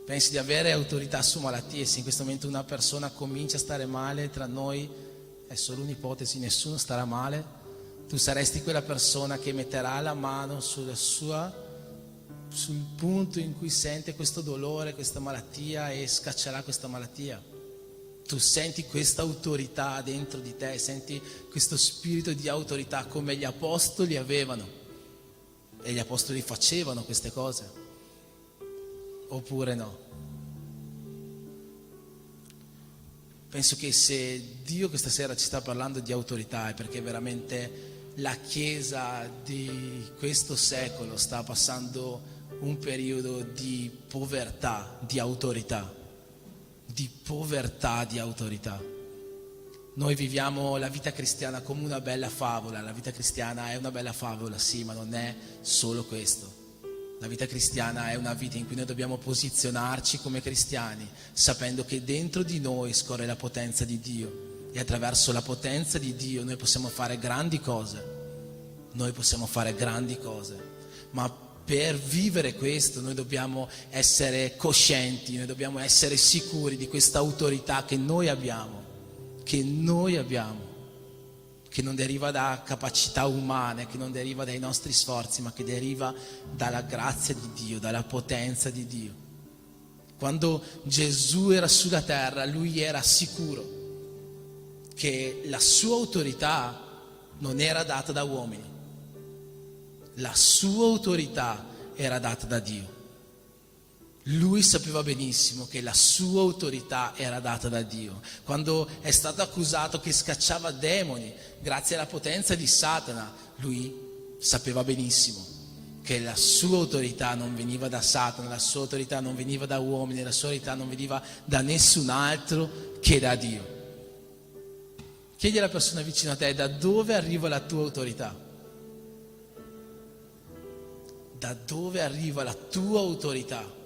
Pensi di avere autorità su malattie? Se in questo momento una persona comincia a stare male, tra noi è solo un'ipotesi, nessuno starà male, tu saresti quella persona che metterà la mano sul punto in cui sente questo dolore, questa malattia, e scaccerà questa malattia. Tu senti questa autorità dentro di te, senti questo spirito di autorità come gli apostoli avevano, e gli apostoli facevano queste cose, oppure no? Penso che se Dio questa sera ci sta parlando di autorità è perché veramente la Chiesa di questo secolo sta passando un periodo di povertà di autorità, di povertà di autorità. Noi viviamo la vita cristiana come una bella favola, la vita cristiana è una bella favola, sì, ma non è solo questo. La vita cristiana è una vita in cui noi dobbiamo posizionarci come cristiani, sapendo che dentro di noi scorre la potenza di Dio. E attraverso la potenza di Dio noi possiamo fare grandi cose, ma per vivere questo noi dobbiamo essere coscienti, noi dobbiamo essere sicuri di questa autorità che noi abbiamo, che non deriva da capacità umane, che non deriva dai nostri sforzi, ma che deriva dalla grazia di Dio, dalla potenza di Dio. Quando Gesù era sulla terra, lui era sicuro che la sua autorità non era data da uomini, la sua autorità era data da Dio. Lui sapeva benissimo che la sua autorità era data da Dio. Quando è stato accusato che scacciava demoni grazie alla potenza di Satana, lui sapeva benissimo che la sua autorità non veniva da Satana, la sua autorità non veniva da uomini, la sua autorità non veniva da nessun altro che da Dio. Chiedi alla persona vicino a te: da dove arriva la tua autorità? Da dove arriva la tua autorità?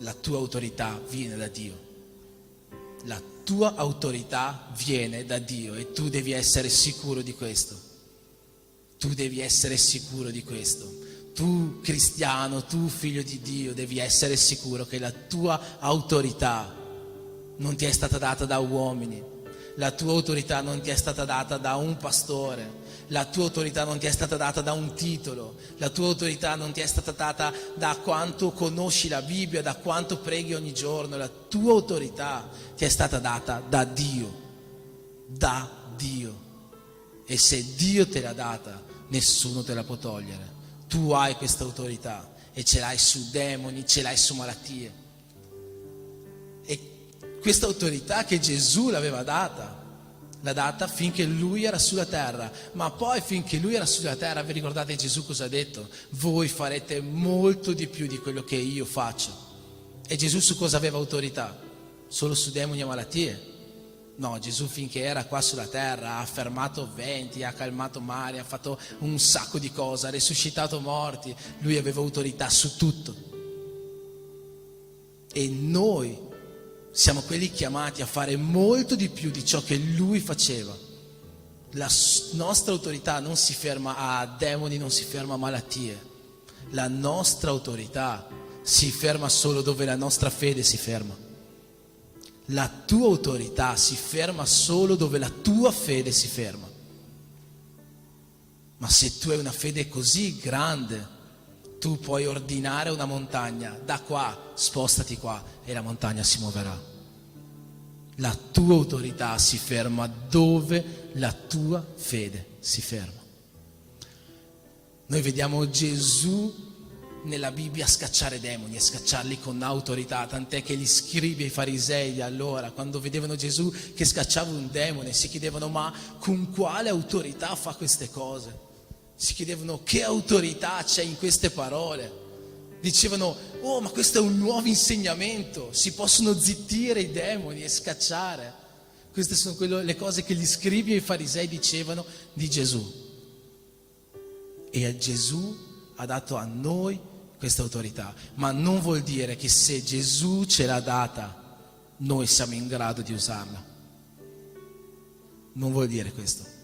La tua autorità viene da Dio. La tua autorità viene da Dio e tu devi essere sicuro di questo. Tu devi essere sicuro di questo. Tu cristiano, tu figlio di Dio, devi essere sicuro che la tua autorità non ti è stata data da uomini, la tua autorità non ti è stata data da un pastore, la tua autorità non ti è stata data da un titolo, la tua autorità non ti è stata data da quanto conosci la Bibbia, da quanto preghi ogni giorno. La tua autorità ti è stata data da Dio, da Dio. E se Dio te l'ha data, nessuno te la può togliere. Tu hai questa autorità e ce l'hai su demoni, ce l'hai su malattie. E questa autorità che Gesù l'aveva data, l'ha data finché lui era sulla terra, ma poi finché lui era sulla terra, vi ricordate Gesù cosa ha detto? Voi farete molto di più di quello che io faccio. E Gesù su cosa aveva autorità? Solo su demoni e malattie? No, Gesù finché era qua sulla terra ha fermato venti, ha calmato mari, ha fatto un sacco di cose, ha resuscitato morti, lui aveva autorità su tutto. E noi siamo quelli chiamati a fare molto di più di ciò che lui faceva. La nostra autorità non si ferma a demoni, non si ferma a malattie. La nostra autorità si ferma solo dove la nostra fede si ferma. La tua autorità si ferma solo dove la tua fede si ferma. Ma se tu hai una fede così grande, tu puoi ordinare una montagna: da qua, spostati qua, e la montagna si muoverà. La tua autorità si ferma dove la tua fede si ferma. Noi vediamo Gesù nella Bibbia scacciare demoni e scacciarli con autorità, tant'è che gli scribi e i farisei allora, quando vedevano Gesù che scacciava un demone, si chiedevano: ma con quale autorità fa queste cose? Si chiedevano: che autorità c'è in queste parole? Dicevano, oh, ma questo è un nuovo insegnamento, si possono zittire i demoni e scacciare. Queste sono le cose che gli scribi e i farisei dicevano di Gesù. E Gesù ha dato a noi questa autorità, ma non vuol dire che se Gesù ce l'ha data, noi siamo in grado di usarla. Non vuol dire questo.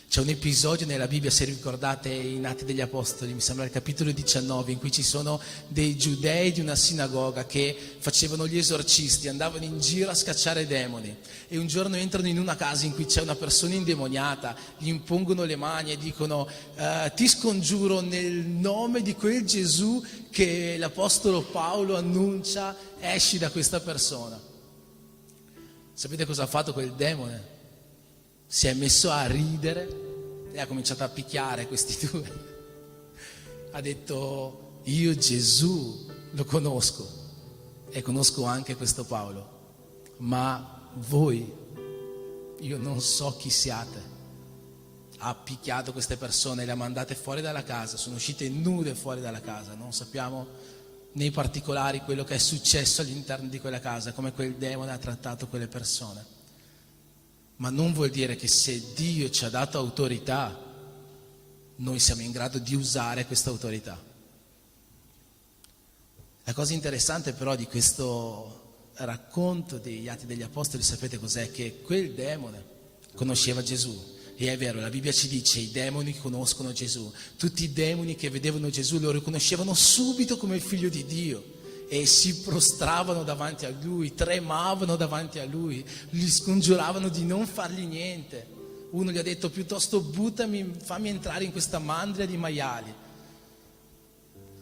C'è un episodio nella Bibbia, se ricordate, in Atti degli Apostoli, mi sembra il capitolo 19, in cui ci sono dei giudei di una sinagoga che facevano gli esorcisti, andavano in giro a scacciare demoni, e un giorno entrano in una casa in cui c'è una persona indemoniata, gli impongono le mani e dicono ti scongiuro nel nome di quel Gesù che l'Apostolo Paolo annuncia, esci da questa persona. Sapete cosa ha fatto quel demone? Si è messo a ridere e ha cominciato a picchiare questi due. Ha detto, io Gesù lo conosco e conosco anche questo Paolo, ma voi, io non so chi siate. Ha picchiato queste persone, le ha mandate fuori dalla casa, sono uscite nude fuori dalla casa, non sappiamo nei particolari quello che è successo all'interno di quella casa, come quel demone ha trattato quelle persone. Ma non vuol dire che se Dio ci ha dato autorità, noi siamo in grado di usare questa autorità. La cosa interessante però di questo racconto degli Atti degli Apostoli, sapete cos'è? Che quel demone conosceva Gesù. E è vero, la Bibbia ci dice i demoni conoscono Gesù. Tutti i demoni che vedevano Gesù lo riconoscevano subito come il figlio di Dio. E si prostravano davanti a lui, tremavano davanti a lui, gli scongiuravano di non fargli niente. Uno gli ha detto piuttosto buttami, fammi entrare in questa mandria di maiali.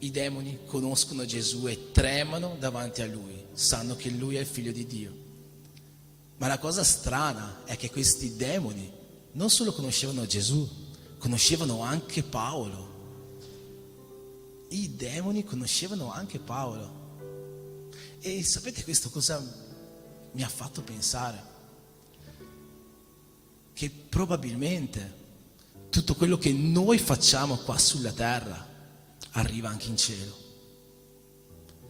I demoni conoscono Gesù e tremano davanti a lui, sanno che lui è il figlio di Dio. Ma la cosa strana è che questi demoni non solo conoscevano Gesù, conoscevano anche Paolo. I demoni conoscevano anche Paolo. E sapete questo cosa mi ha fatto pensare? Che probabilmente tutto quello che noi facciamo qua sulla terra arriva anche in cielo.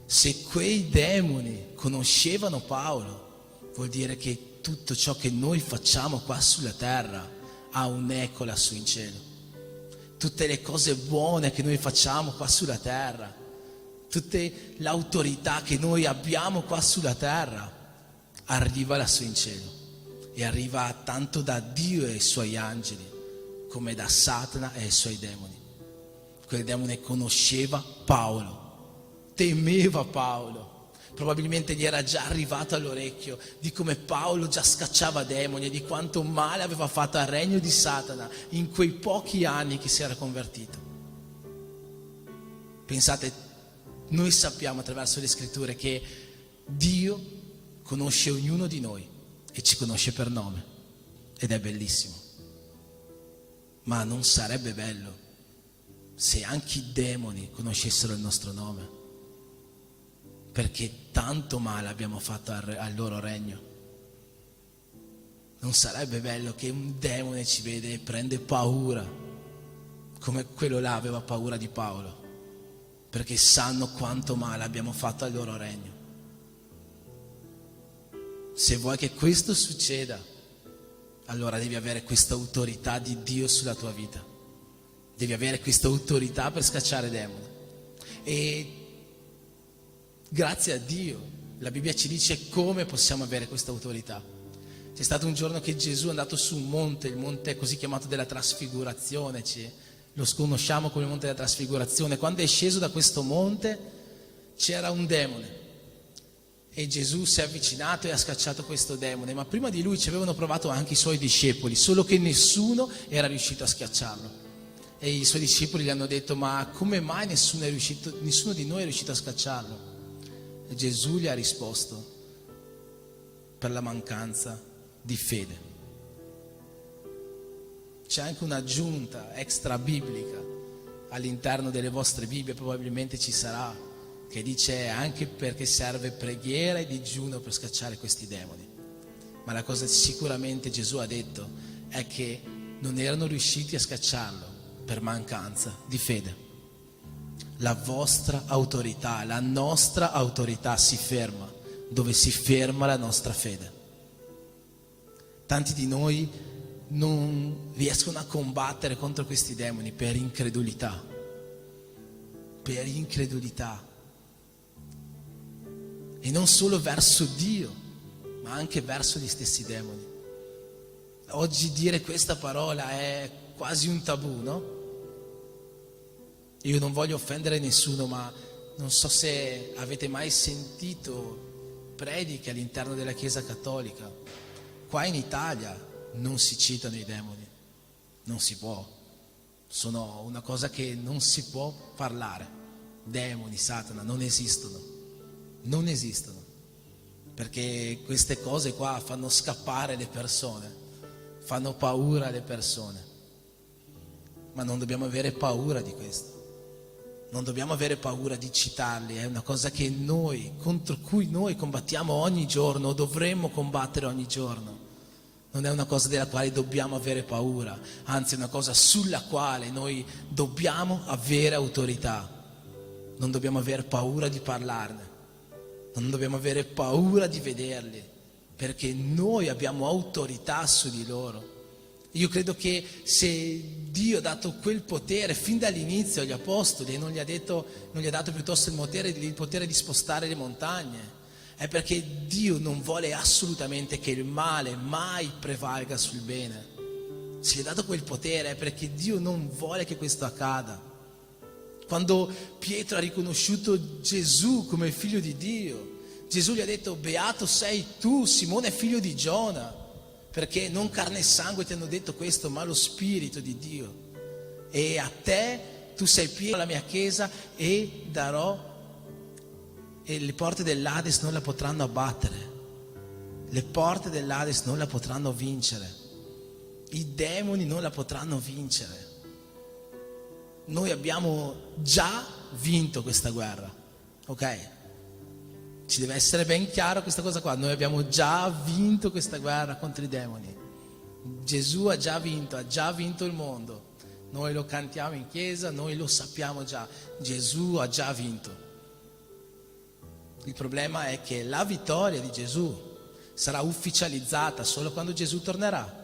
Se quei demoni conoscevano Paolo, vuol dire che tutto ciò che noi facciamo qua sulla terra ha un'eco lassù in cielo. Tutte le cose buone che noi facciamo qua sulla terra, tutta l'autorità che noi abbiamo qua sulla terra arriva lassù in cielo e arriva tanto da Dio e i suoi angeli come da Satana e i suoi demoni. Quel demone conosceva Paolo, temeva Paolo, probabilmente gli era già arrivato all'orecchio di come Paolo già scacciava demoni e di quanto male aveva fatto al regno di Satana in quei pochi anni che si era convertito. Pensate, noi sappiamo attraverso le scritture che Dio conosce ognuno di noi e ci conosce per nome ed è bellissimo. Ma non sarebbe bello se anche i demoni conoscessero il nostro nome? Perché tanto male abbiamo fatto al loro regno. Non sarebbe bello che un demone ci vede e prende paura, come quello là aveva paura di Paolo, perché sanno quanto male abbiamo fatto al loro regno. Se vuoi che questo succeda, allora devi avere questa autorità di Dio sulla tua vita. Devi avere questa autorità per scacciare demoni. E grazie a Dio, la Bibbia ci dice come possiamo avere questa autorità. C'è stato un giorno che Gesù è andato su un monte, il monte così chiamato della trasfigurazione, lo conosciamo come monte della trasfigurazione. Quando è sceso da questo monte c'era un demone e Gesù si è avvicinato e ha scacciato questo demone, ma prima di lui ci avevano provato anche i suoi discepoli, solo che nessuno era riuscito a schiacciarlo. E i suoi discepoli gli hanno detto: ma come mai nessuno di noi è riuscito a scacciarlo? E Gesù gli ha risposto: per la mancanza di fede. C'è anche un'aggiunta extra biblica all'interno delle vostre Bibbie, probabilmente ci sarà, che dice anche perché serve preghiera e digiuno per scacciare questi demoni. Ma la cosa sicuramente Gesù ha detto è che non erano riusciti a scacciarlo per mancanza di fede. La vostra autorità, la nostra autorità si ferma dove si ferma la nostra fede. Tanti di noi non riescono a combattere contro questi demoni per incredulità. Per incredulità. E non solo verso Dio, ma anche verso gli stessi demoni. Oggi dire questa parola è quasi un tabù, no? Io non voglio offendere nessuno, ma non so se avete mai sentito prediche all'interno della Chiesa Cattolica. Qua in Italia non si citano i demoni, non si può. Sono una cosa che non si può parlare. Demoni, Satana, non esistono. Non esistono. Perché queste cose qua fanno scappare le persone, fanno paura alle persone. Ma non dobbiamo avere paura di questo. Non dobbiamo avere paura di citarli, è una cosa che noi, contro cui noi combattiamo ogni giorno, o dovremmo combattere ogni giorno. Non è una cosa della quale dobbiamo avere paura, anzi è una cosa sulla quale noi dobbiamo avere autorità. Non dobbiamo avere paura di parlarne, non dobbiamo avere paura di vederli, perché noi abbiamo autorità su di loro. Io credo che se Dio ha dato quel potere fin dall'inizio agli apostoli e non gli ha dato piuttosto il potere di spostare le montagne, è perché Dio non vuole assolutamente che il male mai prevalga sul bene. Se gli ha dato quel potere è perché Dio non vuole che questo accada. Quando Pietro ha riconosciuto Gesù come figlio di Dio, Gesù gli ha detto: beato sei tu, Simone figlio di Giona, perché non carne e sangue ti hanno detto questo, ma lo Spirito di Dio. E a te, tu sei Pietro, la mia chiesa, e le porte dell'Ades non la potranno abbattere. Le porte dell'Ades non la potranno vincere. I demoni non la potranno vincere. Noi abbiamo già vinto questa guerra, ok? Ci deve essere ben chiaro questa cosa qua. Noi abbiamo già vinto questa guerra contro i demoni. Gesù ha già vinto il mondo. Noi lo cantiamo in chiesa, noi lo sappiamo già. Gesù ha già vinto. Il problema è che la vittoria di Gesù sarà ufficializzata solo quando Gesù tornerà.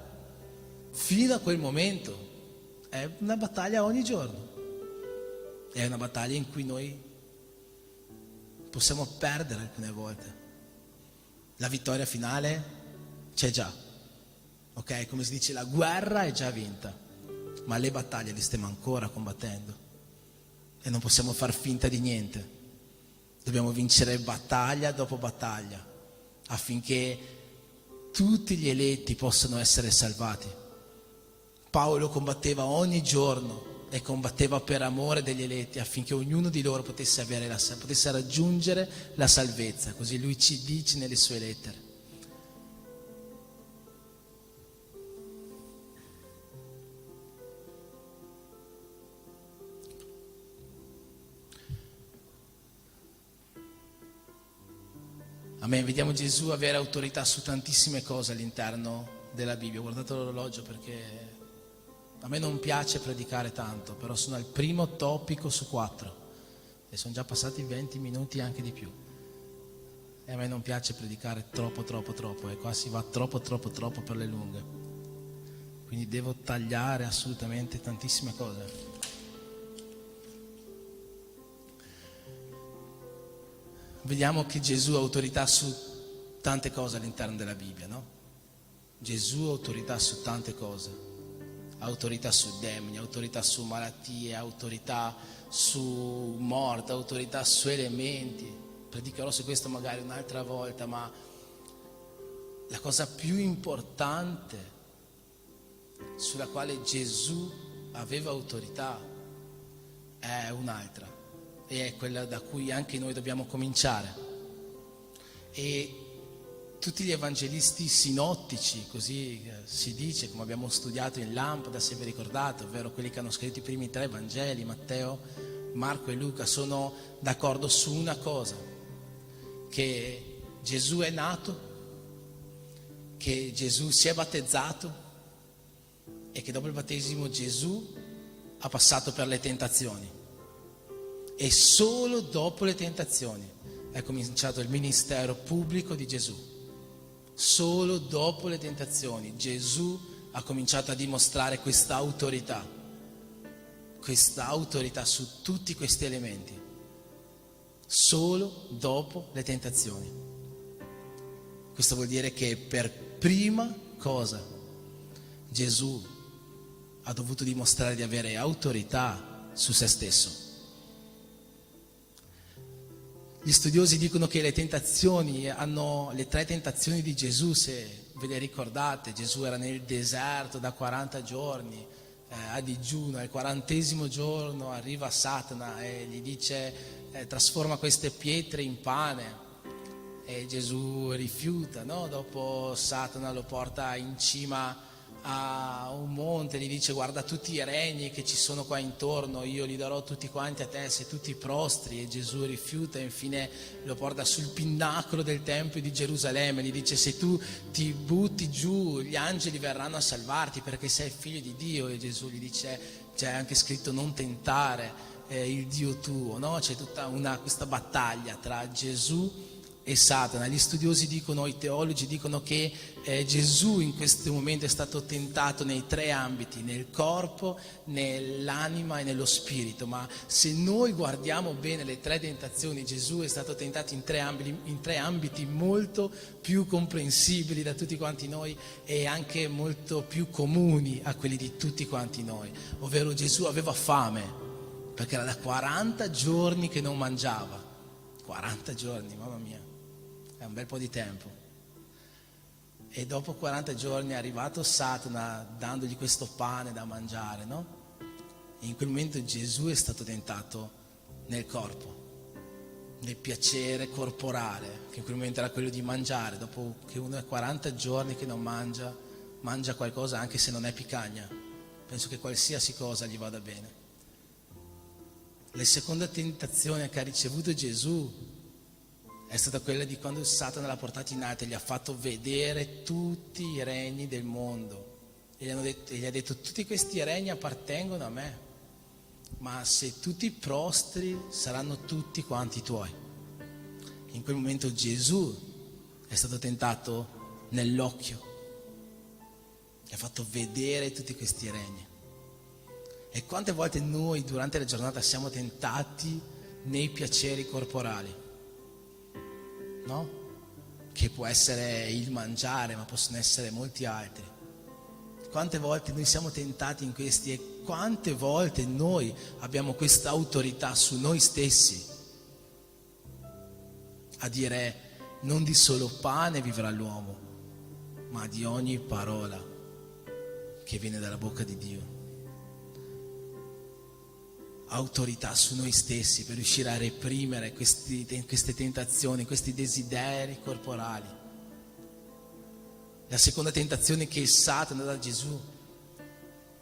Fino a quel momento è una battaglia ogni giorno. È una battaglia in cui noi possiamo perdere alcune volte. La vittoria finale c'è già, ok? Come si dice, la guerra è già vinta, ma le battaglie le stiamo ancora combattendo e non possiamo far finta di niente. Dobbiamo vincere battaglia dopo battaglia affinché tutti gli eletti possano essere salvati. Paolo combatteva ogni giorno e combatteva per amore degli eletti affinché ognuno di loro potesse raggiungere la salvezza, così lui ci dice nelle sue lettere. Amen. Vediamo Gesù avere autorità su tantissime cose all'interno della Bibbia. Guardate l'orologio perché a me non piace predicare tanto, però sono al primo topico su 4 e sono già passati 20 minuti, anche di più. E a me non piace predicare troppo e qua si va troppo per le lunghe. Quindi devo tagliare assolutamente tantissime cose. Vediamo che Gesù ha autorità su tante cose all'interno della Bibbia, no? Gesù ha autorità su tante cose. Autorità su demoni, autorità su malattie, autorità su morte, autorità su elementi. Predicherò su questo magari un'altra volta, ma la cosa più importante sulla quale Gesù aveva autorità è un'altra, e è quella da cui anche noi dobbiamo cominciare. E tutti gli evangelisti sinottici, così si dice, come abbiamo studiato in Lampada, se vi ricordate, ovvero quelli che hanno scritto i primi 3 Vangeli, Matteo, Marco e Luca, sono d'accordo su una cosa: che Gesù è nato, che Gesù si è battezzato e che dopo il battesimo Gesù ha passato per le tentazioni. E solo dopo le tentazioni è cominciato il ministero pubblico di Gesù. Solo dopo le tentazioni Gesù ha cominciato a dimostrare questa autorità su tutti questi elementi. Solo dopo le tentazioni. Questo vuol dire che per prima cosa Gesù ha dovuto dimostrare di avere autorità su se stesso. Gli studiosi dicono che le tre tentazioni di Gesù, se ve le ricordate, Gesù era nel deserto da 40 giorni, a digiuno, al 40° giorno arriva Satana e gli dice trasforma queste pietre in pane, e Gesù rifiuta, no? Dopo Satana lo porta in cima a un monte, gli dice guarda tutti i regni che ci sono qua intorno, io li darò tutti quanti a te se tu ti prostri, e Gesù rifiuta, e infine lo porta sul pinnacolo del Tempio di Gerusalemme, gli dice se tu ti butti giù gli angeli verranno a salvarti perché sei figlio di Dio, e Gesù gli dice c'è anche scritto non tentare il Dio tuo, no? C'è tutta questa battaglia tra Gesù e Satana. Gli studiosi dicono, i teologi dicono che Gesù in questo momento è stato tentato nei tre ambiti, nel corpo, nell'anima e nello spirito, ma se noi guardiamo bene le tre tentazioni, Gesù è stato tentato in tre ambiti molto più comprensibili da tutti quanti noi e anche molto più comuni a quelli di tutti quanti noi, ovvero Gesù aveva fame perché era da 40 giorni che non mangiava. 40 giorni, mamma mia, è un bel po' di tempo. E dopo 40 giorni è arrivato Satana dandogli questo pane da mangiare, no? E in quel momento Gesù è stato tentato nel corpo, nel piacere corporale, che in quel momento era quello di mangiare. Dopo che uno è 40 giorni che non mangia qualcosa, anche se non è picagna. Penso che qualsiasi cosa gli vada bene. La seconda tentazione che ha ricevuto Gesù è stata quella di quando Satana l'ha portato in alto e gli ha fatto vedere tutti i regni del mondo e gli ha detto tutti questi regni appartengono a me, ma se tu ti prostri saranno tutti quanti tuoi. In quel momento Gesù è stato tentato nell'occhio, gli ha fatto vedere tutti questi regni. E quante volte noi durante la giornata siamo tentati nei piaceri corporali, no? Che può essere il mangiare, ma possono essere molti altri. Quante volte noi siamo tentati in questi e quante volte noi abbiamo questa autorità su noi stessi a dire non di solo pane vivrà l'uomo, ma di ogni parola che viene dalla bocca di Dio. Autorità su noi stessi per riuscire a reprimere queste tentazioni, questi desideri corporali. La seconda tentazione che Satana dà a Gesù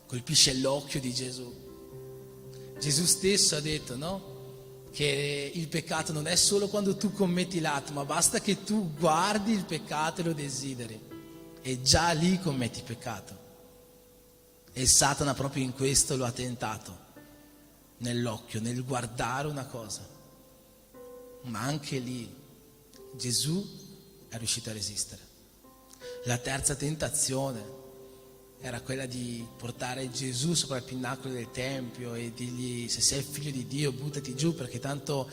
colpisce l'occhio di Gesù. Gesù stesso ha detto, no? Che il peccato non è solo quando tu commetti l'atto, ma basta che tu guardi il peccato e lo desideri e già lì commetti peccato. E Satana proprio in questo lo ha tentato. Nell'occhio, nel guardare una cosa, ma anche lì Gesù è riuscito a resistere. La terza tentazione era quella di portare Gesù sopra il pinnacolo del Tempio e dirgli se sei figlio di Dio buttati giù perché tanto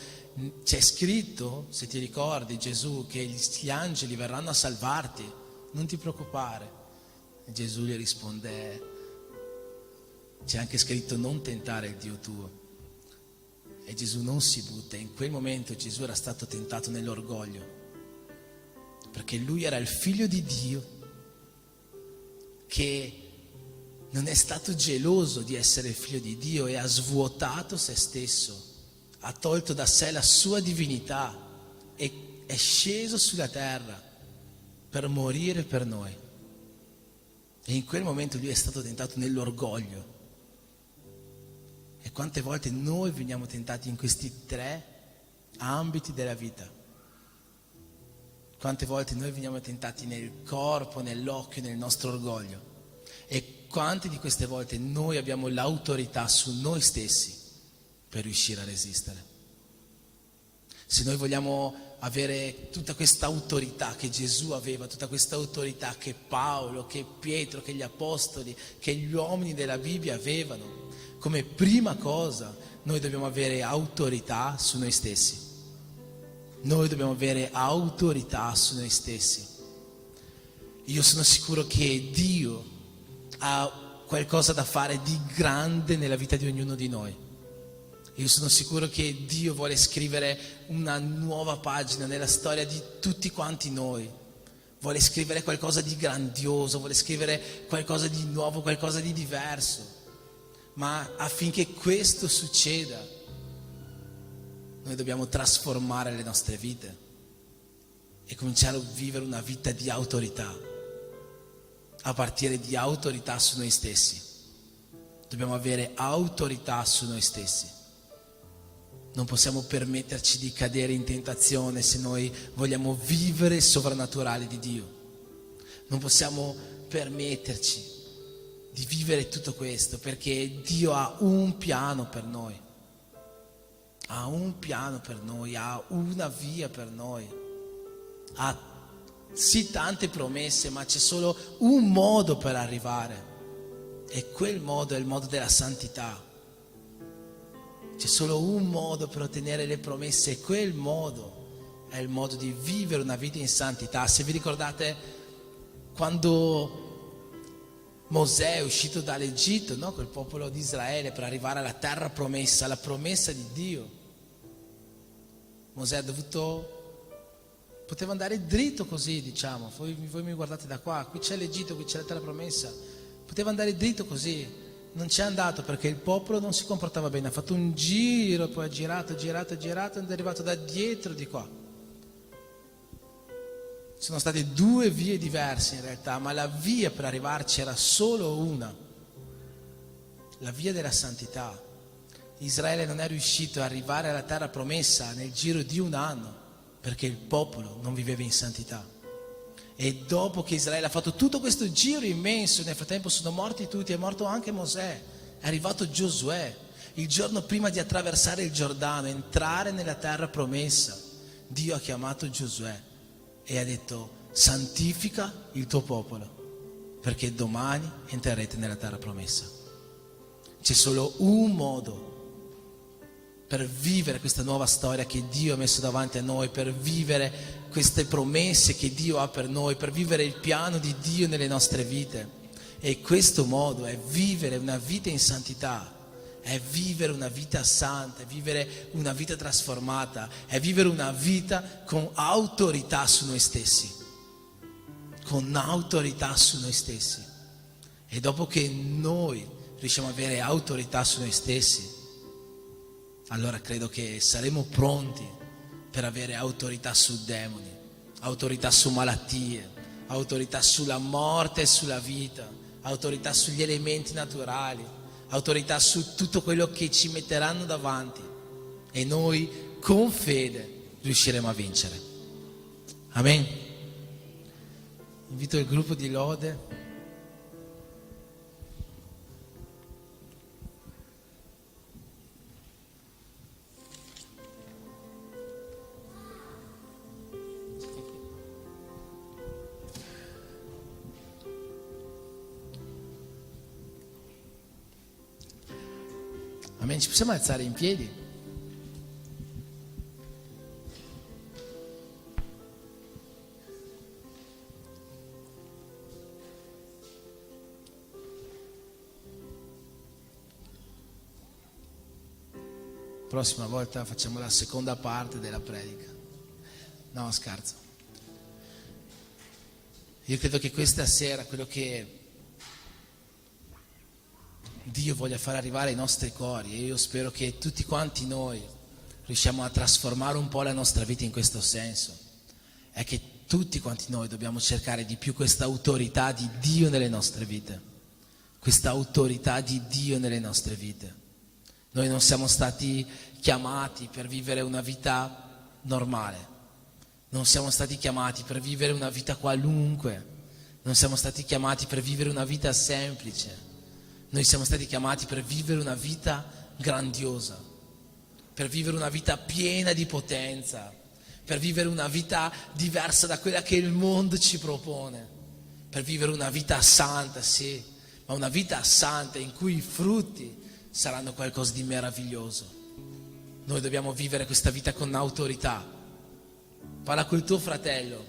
c'è scritto, se ti ricordi Gesù, che gli angeli verranno a salvarti, non ti preoccupare. E Gesù gli risponde c'è anche scritto non tentare il Dio tuo. E Gesù non si butta. In quel momento Gesù era stato tentato nell'orgoglio, perché lui era il figlio di Dio che non è stato geloso di essere il figlio di Dio e ha svuotato se stesso, ha tolto da sé la sua divinità e è sceso sulla terra per morire per noi. E in quel momento lui è stato tentato nell'orgoglio. E quante volte noi veniamo tentati in questi tre ambiti della vita? Quante volte noi veniamo tentati nel corpo, nell'occhio, nel nostro orgoglio? E quante di queste volte noi abbiamo l'autorità su noi stessi per riuscire a resistere? Se noi vogliamo avere tutta questa autorità che Gesù aveva, tutta questa autorità che Paolo, che Pietro, che gli apostoli, che gli uomini della Bibbia avevano, come prima cosa noi dobbiamo avere autorità su noi stessi. Noi dobbiamo avere autorità su noi stessi. Io sono sicuro che Dio ha qualcosa da fare di grande nella vita di ognuno di noi. Io sono sicuro che Dio vuole scrivere una nuova pagina nella storia di tutti quanti noi. Vuole scrivere qualcosa di grandioso, vuole scrivere qualcosa di nuovo, qualcosa di diverso. Ma affinché questo succeda, noi dobbiamo trasformare le nostre vite e cominciare a vivere una vita di autorità, a partire di autorità su noi stessi. Dobbiamo avere autorità su noi stessi. Non possiamo permetterci di cadere in tentazione se noi vogliamo vivere il sovrannaturale di Dio. Non possiamo permetterci di vivere tutto questo perché Dio ha un piano per noi. Ha un piano per noi, ha una via per noi. Ha sì tante promesse, ma c'è solo un modo per arrivare. E quel modo è il modo della santità. C'è solo un modo per ottenere le promesse e quel modo è il modo di vivere una vita in santità. Se vi ricordate quando Mosè è uscito dall'Egitto, no? Col popolo di Israele per arrivare alla terra promessa, alla promessa di Dio, Mosè poteva andare dritto così, diciamo. Voi mi guardate da qua, qui c'è l'Egitto, qui c'è la terra promessa. Poteva andare dritto così. Non c'è andato perché il popolo non si comportava bene, ha fatto un giro, poi ha girato ed è arrivato da dietro di qua. Ci sono state due vie diverse in realtà, ma la via per arrivarci era solo una, la via della santità. Israele non è riuscito ad arrivare alla terra promessa nel giro di un anno perché il popolo non viveva in santità. E dopo che Israele ha fatto tutto questo giro immenso, nel frattempo sono morti tutti, è morto anche Mosè, è arrivato Giosuè. Il giorno prima di attraversare il Giordano, entrare nella terra promessa, Dio ha chiamato Giosuè e ha detto: santifica il tuo popolo, perché domani entrerete nella terra promessa. C'è solo un modo per vivere questa nuova storia che Dio ha messo davanti a noi, per vivere queste promesse che Dio ha per noi, per vivere il piano di Dio nelle nostre vite. E questo modo è vivere una vita in santità, è vivere una vita santa, è vivere una vita trasformata, è vivere una vita con autorità su noi stessi, con autorità su noi stessi. E dopo che noi riusciamo ad avere autorità su noi stessi, allora credo che saremo pronti per avere autorità su demoni, autorità su malattie, autorità sulla morte e sulla vita, autorità sugli elementi naturali, autorità su tutto quello che ci metteranno davanti, e noi con fede riusciremo a vincere. Amen. Invito il gruppo di lode. Amen. Ci possiamo alzare in piedi? Prossima volta facciamo la seconda parte della predica. No, scherzo. Io credo che questa sera quello che Dio voglia far arrivare ai nostri cuori, e io spero che tutti quanti noi riusciamo a trasformare un po' la nostra vita in questo senso, è che tutti quanti noi dobbiamo cercare di più questa autorità di Dio nelle nostre vite, questa autorità di Dio nelle nostre vite. Noi non siamo stati chiamati per vivere una vita normale, non siamo stati chiamati per vivere una vita qualunque, non siamo stati chiamati per vivere una vita semplice. Noi siamo stati chiamati per vivere una vita grandiosa, per vivere una vita piena di potenza, per vivere una vita diversa da quella che il mondo ci propone, per vivere una vita santa, sì, ma una vita santa in cui i frutti saranno qualcosa di meraviglioso. Noi dobbiamo vivere questa vita con autorità. Parla col tuo fratello,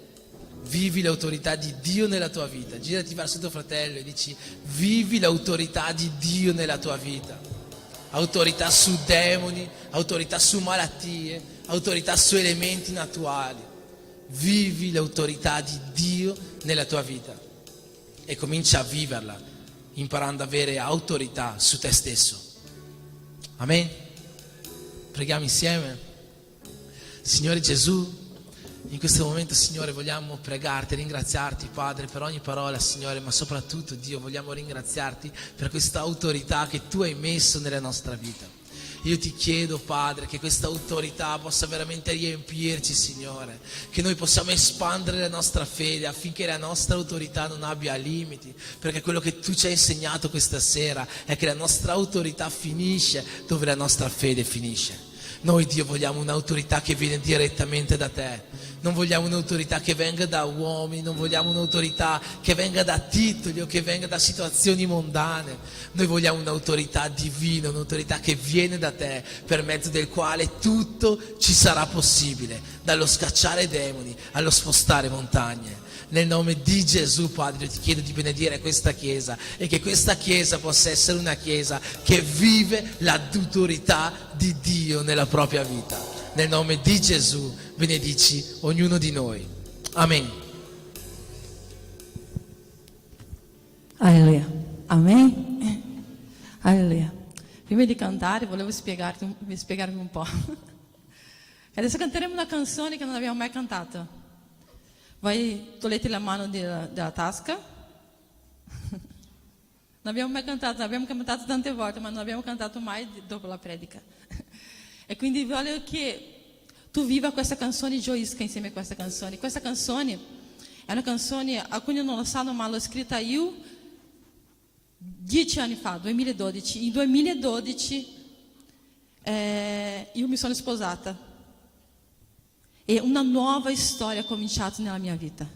vivi l'autorità di Dio nella tua vita. Girati verso tuo fratello e dici: vivi l'autorità di Dio nella tua vita. Autorità su demoni, autorità su malattie, autorità su elementi naturali. Vivi l'autorità di Dio nella tua vita e comincia a viverla, imparando ad avere autorità su te stesso. Amen. Preghiamo insieme. Signore Gesù, in questo momento, Signore, vogliamo pregarti, ringraziarti, Padre, per ogni parola, Signore, ma soprattutto, Dio, vogliamo ringraziarti per questa autorità che Tu hai messo nella nostra vita. Io ti chiedo, Padre, che questa autorità possa veramente riempirci, Signore, che noi possiamo espandere la nostra fede affinché la nostra autorità non abbia limiti, perché quello che Tu ci hai insegnato questa sera è che la nostra autorità finisce dove la nostra fede finisce. Noi, Dio, vogliamo un'autorità che viene direttamente da Te. Non vogliamo un'autorità che venga da uomini, non vogliamo un'autorità che venga da titoli o che venga da situazioni mondane. Noi vogliamo un'autorità divina, un'autorità che viene da Te, per mezzo del quale tutto ci sarà possibile, dallo scacciare demoni allo spostare montagne. Nel nome di Gesù, Padre, io ti chiedo di benedire questa Chiesa e che questa Chiesa possa essere una Chiesa che vive l'autorità di Dio nella propria vita. Nel nome di Gesù, benedici ognuno di noi. Amen. Alleluia. Amém? Alleluia. Prima di cantare, volevo spiegarvi un po'. Adesso canteremo una canzone che non abbiamo mai cantato. Voi togliete la mano dalla tasca. Non abbiamo mai cantato, abbiamo cantato tante volte, ma non abbiamo cantato mai dopo la predica. E quindi voglio che tu viva questa canzone gioisca insieme a questa canzone. Questa canzone è una canzone, alcuni non lo sanno, ma l'ho scritta io 10 anni fa, 2012. In 2012 io mi sono sposata e una nuova storia ha cominciato nella mia vita.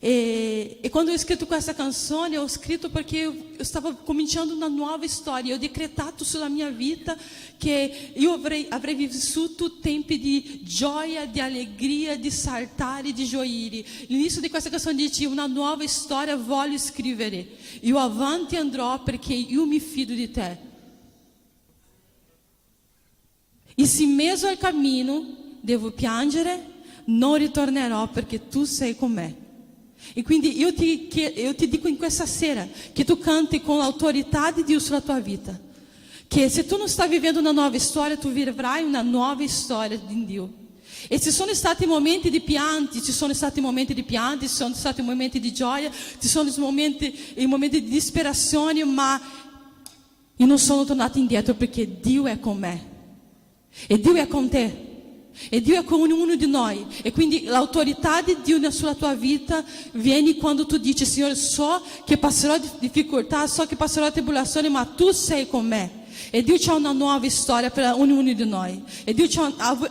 E quando ho scritto questa canzone, ho scritto perché eu stavo cominciando una nuova storia. Ho decretato sulla mia vita che io avrei vissuto tempi di gioia, di allegria, di saltare, di gioire. L'inizio di questa canzone dice: una nuova storia voglio scrivere. Io avanti andrò perché io mi fido di te. E se in mezzo al cammino devo piangere, non ritornerò perché tu sei con me. E quindi io ti dico in questa sera che tu canti con l'autorità di Dio sulla tua vita, che se tu non stai vivendo una nuova storia, tu vivrai una nuova storia di Dio. E ci sono stati momenti di pianti, ci sono stati momenti di pianti, ci sono stati momenti di gioia, ci sono momenti di disperazione, ma io non sono tornata indietro perché Dio è con me e Dio è con te. E Dio è con ognuno di noi. E quindi l'autorità di Dio sulla tua vita viene quando tu dici: Signore, so che passerò difficoltà, so che passerò tribolazione, ma tu sei con me. E Dio c'ha una nuova storia per ognuno di noi. E Dio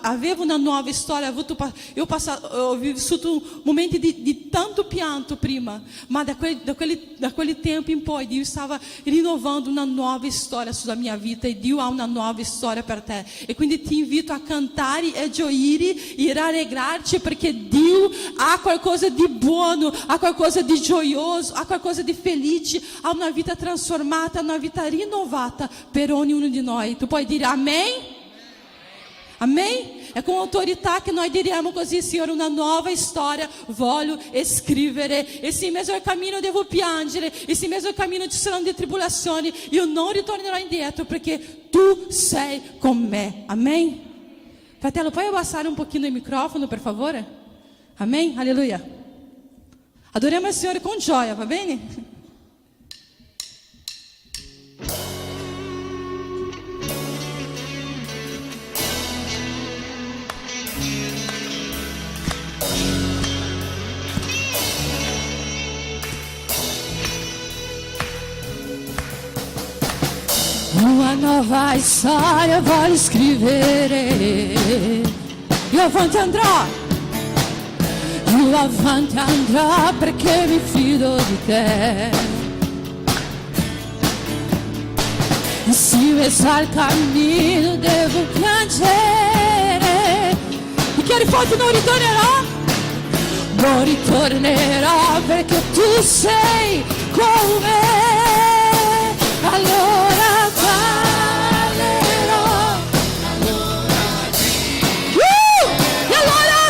aveva una nuova storia. Ho vissuto momenti di tanto pianto prima, ma da quel tempo in poi Dio stava rinnovando una nuova storia sulla mia vita e Dio ha una nuova storia per te. E quindi ti invito a cantare e gioire e rallegrarti perché Dio ha qualcosa di buono, ha qualcosa di gioioso, ha qualcosa di felice, ha una vita trasformata, una vita rinnovata per ognuno di noi. Tu puoi dire amém? Amém? È con autorità che noi diremo così: Signore, una nuova storia voglio scrivere. E se in mezzo al cammino devo piangere, e se in mezzo al cammino ci saranno delle tribolazioni, io non ritornerò indietro perché tu sei con me. Amém? Fratello, puoi abbassare un pochino il microfono, per favore? Amém? Alleluia. Adoriamo il Signore con gioia, va bene? Uma nuova storia voglio scrivere. Io avanti andrò, io avanti andrò perché mi fido di te. Se mi sa il cammino devo piangere. E chiari forte non ritornerò. Non ritornerò perché tu sei con me. Allora parlerò. E allora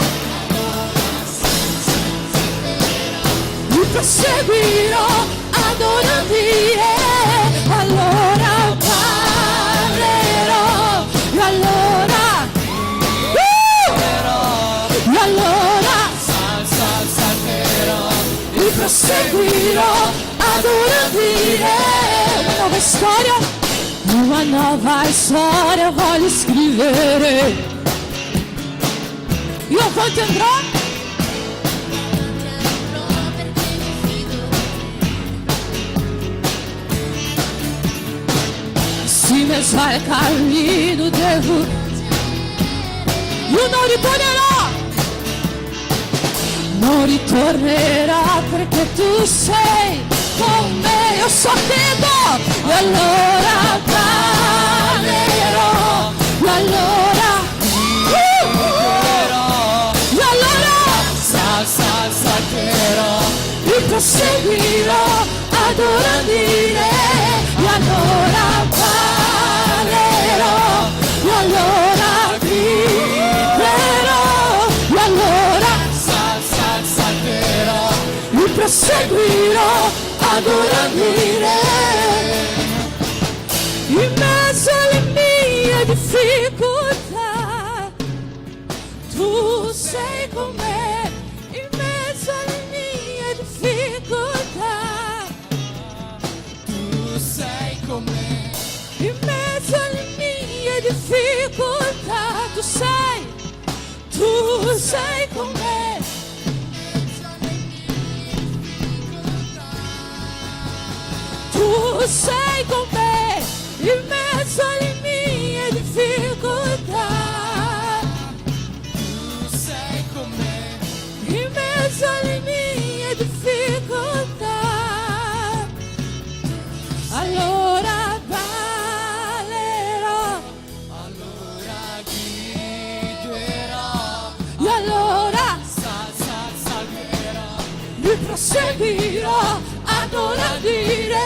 mi proseguirò ad ora dire. Allora parlerò. E allora e allora mi proseguirò ad ora dire. Una nuova storia voglio scrivere. Io avanti andrò, perché mi fido se mi sa il cammino devo. Io non ritornerò, non ritornerà perché tu sei con me. Io so che do. E allora parlerò. E allora e allora salterò. mi proseguirò ad ora dire. E allora parlerò. E allora griderò. E allora salterò. mi proseguirò ad ora dire. In mezzo alle mie difficoltà tu sei con me. In mezzo alle mie difficoltà Tu sei con me. in mezzo alle mie difficoltà tu sei con me. Tu sei con me in mezzo alle mie difficoltà. Tu sei con me. In mezzo alle mie difficoltà. Allora ballerò. Allora griderò. E allora Salterò. mi proseguirò ad ora dire.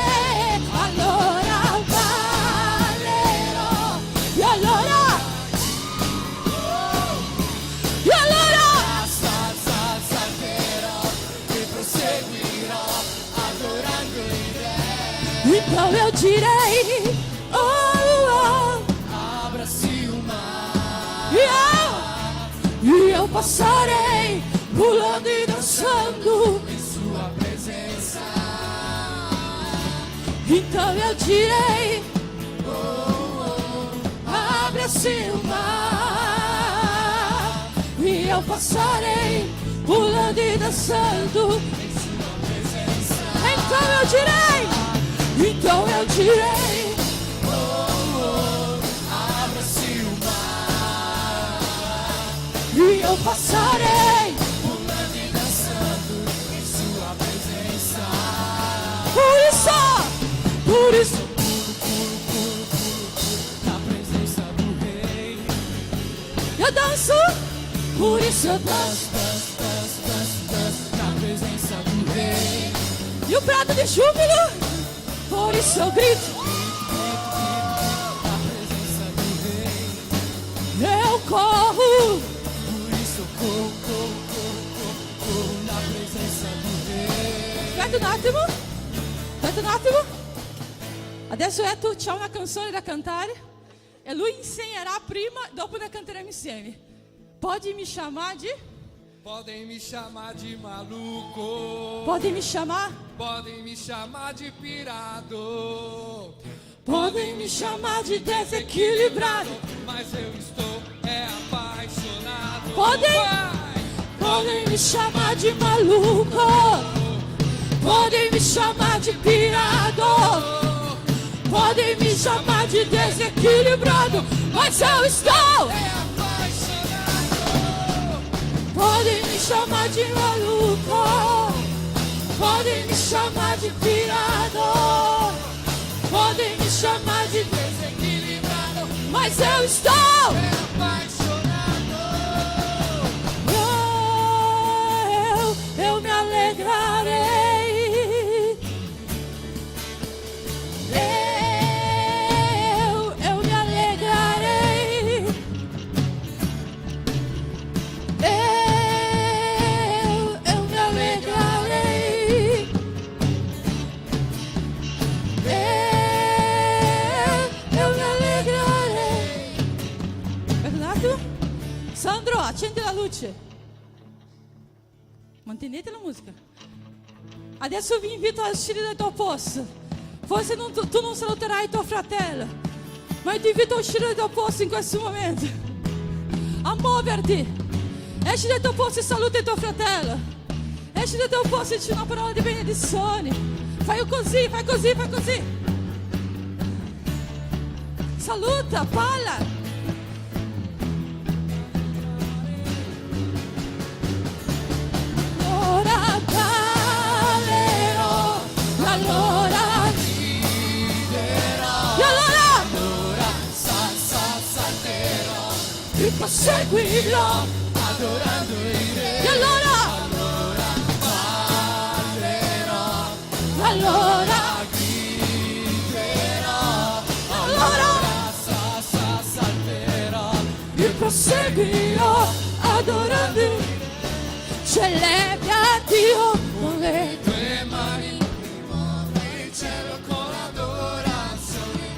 Allora ballerò. E allora Salterò. E proseguirò adorando il Re. então eu direi. Oh, oh, Abra-se o mar. e eu passarei pulando e dançando Em sua presença. então eu direi. Abre-se o mar e eu passarei pulando e dançando. Então eu direi. Abra-se o mar. E eu passarei Pulando e dançando em sua presença. por isso Na presença do Rei. eu danço, por isso eu danço. Na presença do Rei. E o prato de júbilo, por isso eu grito. Na presença do Rei. Eu corro, Por isso eu corro na presença do Rei. Fate un attimo. Adesso c'è una canzone da cantare e lui insegnerà prima, dopo ne canteremo insieme. Pode me chamar de? Podem me chamar de maluco, Podem me chamar? podem me chamar de pirado, Podem me chamar de desequilibrado. mas eu estou apaixonado. Podem? Vai! Podem me chamar de maluco. Podem me chamar de pirado. Podem me chamar de desequilibrado, mas eu estou apaixonado. Podem me chamar de maluco, podem me chamar de pirado, podem me chamar de desequilibrado, mas eu estou Apaixonado. eu me alegrarei. Eu me alegrarei. Eu me alegrarei. Eu me alegrarei. Bernardo? Sandro, accendi la luce. Mantenete la musica. Adesso vi invito a uscire dal tuo posto. Forse tu non saluterai tuo fratello, ma io ti invito a uscire dal tuo posto in questo momento. A muoverti. Esci dal tuo posto e saluta il tuo fratello. Esci dal tuo posto e dici una parola di benedizione. Fai così, fai così, fai così. Saluta, parla. Ora parlerò, allora griderò, e allora salterò, ti proseguirò, Adorando il Re. e allora Griderò. Salterò. io proseguirò, adorando, celebri a Dio con le Tue mani muove il cielo con adorazione.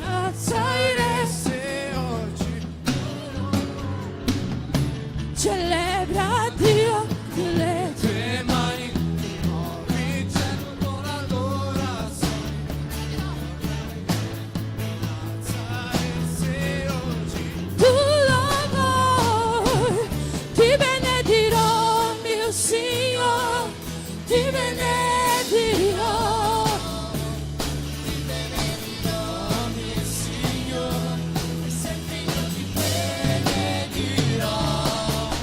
alzare, Se oggi celebri a Dio con le tue mani muove il cielo con adorazione. Se oggi tu lo vuoi, ti benedirò mio Signore, ti benedirò.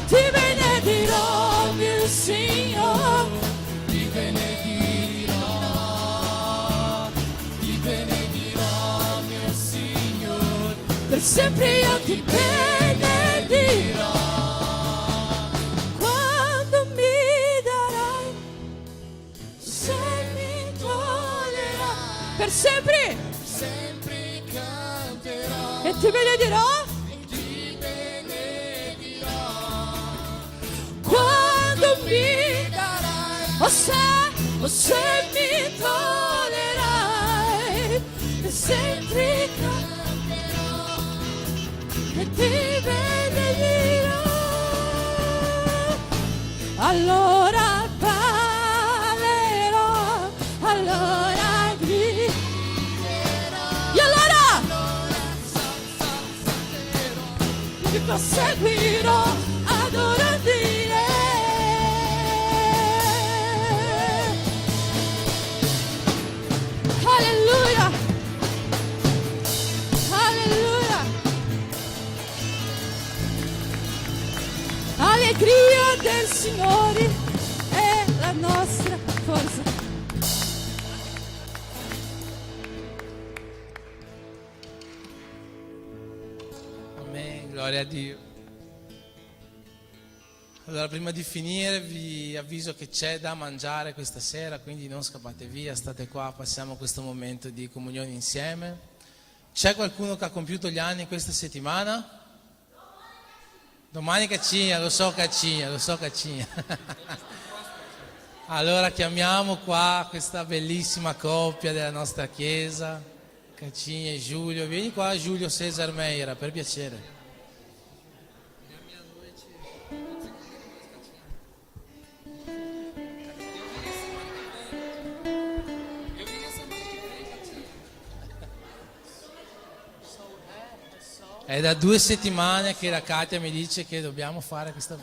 Ti benedirò mio Signore, ti benedirò mio Signore. per sempre io ti benedirò. Quando mi darai, se mi toglierai, per sempre, Sempre canterò, e ti benedirò. ti benedirò. Quando mi Darai o se mi toglierai, e sempre canterò e ti benedirò. Allora parlerò, allora griderò, e allora ti proseguirò, adorando Re. Alleluia, alleluia. Allegria del Signore è la nostra forza. Amen, gloria a Dio. Allora, prima di finire vi avviso che c'è da mangiare questa sera, quindi non scappate via, state qua, passiamo questo momento di comunione insieme. C'è qualcuno che ha compiuto gli anni questa settimana? Domani Caccina, lo so Caccina. Allora chiamiamo qua questa bellissima coppia della nostra chiesa, Caccina e Giulio. Vieni qua Giulio Cesar Meira, per piacere. È da 2 settimane che la Katia mi dice che dobbiamo fare questa...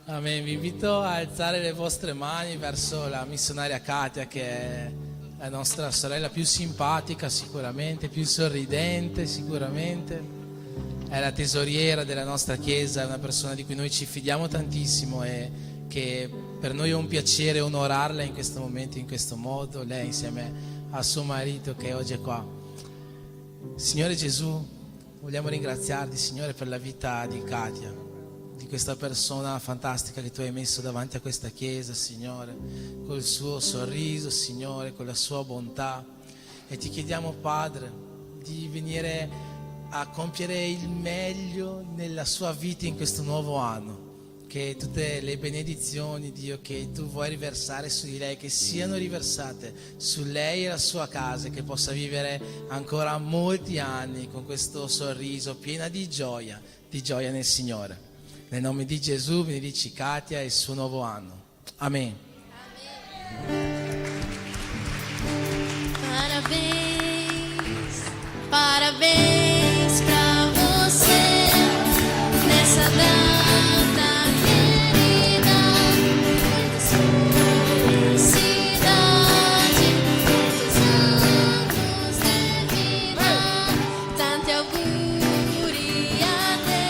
Amen. Vi invito a alzare le vostre mani verso la missionaria Katia, che è la nostra sorella più simpatica sicuramente, più sorridente sicuramente. È la tesoriera della nostra chiesa, è una persona di cui noi ci fidiamo tantissimo e che per noi è un piacere onorarla in questo momento, in questo modo, lei insieme a suo marito che oggi è qua. Signore Gesù, vogliamo ringraziarti, Signore, per la vita di Katia, di questa persona fantastica che tu hai messo davanti a questa chiesa, Signore, col suo sorriso, Signore, con la sua bontà. E ti chiediamo, Padre, di venire a compiere il meglio nella sua vita in questo nuovo anno. Che tutte le benedizioni, Dio, che tu vuoi riversare su di lei, che siano riversate su lei e la sua casa, e che possa vivere ancora molti anni con questo sorriso piena di gioia nel Signore. Nel nome di Gesù benedici Katia e il suo nuovo anno. Amen. Parabéns, parabéns pra você nessa data querida. Muitas felicidade, muitos anos de vida, tanti auguri a te.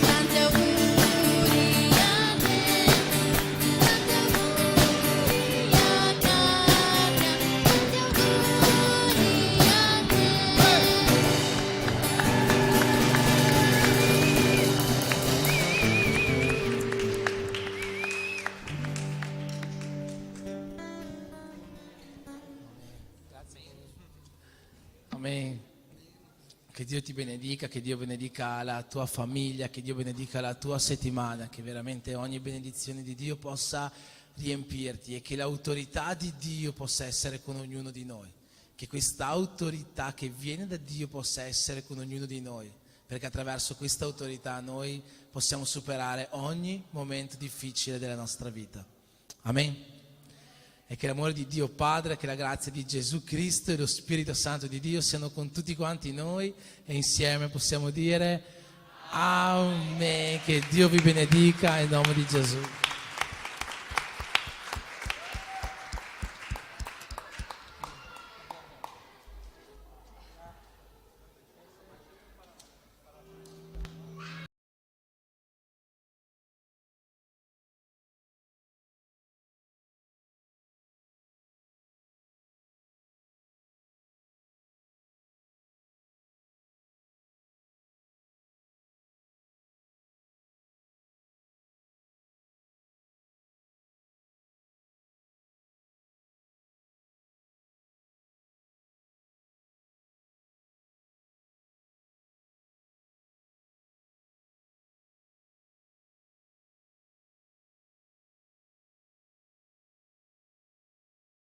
Tanti auguri a te, tanti auguri a Katia, tanti auguri a te. Amen. Che Dio ti benedica, che Dio benedica la tua famiglia, che Dio benedica la tua settimana, che veramente ogni benedizione di Dio possa riempirti e che l'autorità di Dio possa essere con ognuno di noi. Che questa autorità che viene da Dio possa essere con ognuno di noi, perché attraverso questa autorità noi possiamo superare ogni momento difficile della nostra vita. Amen. E che l'amore di Dio Padre, che la grazia di Gesù Cristo e lo Spirito Santo di Dio siano con tutti quanti noi, e insieme possiamo dire Amen. Che Dio vi benedica in nome di Gesù.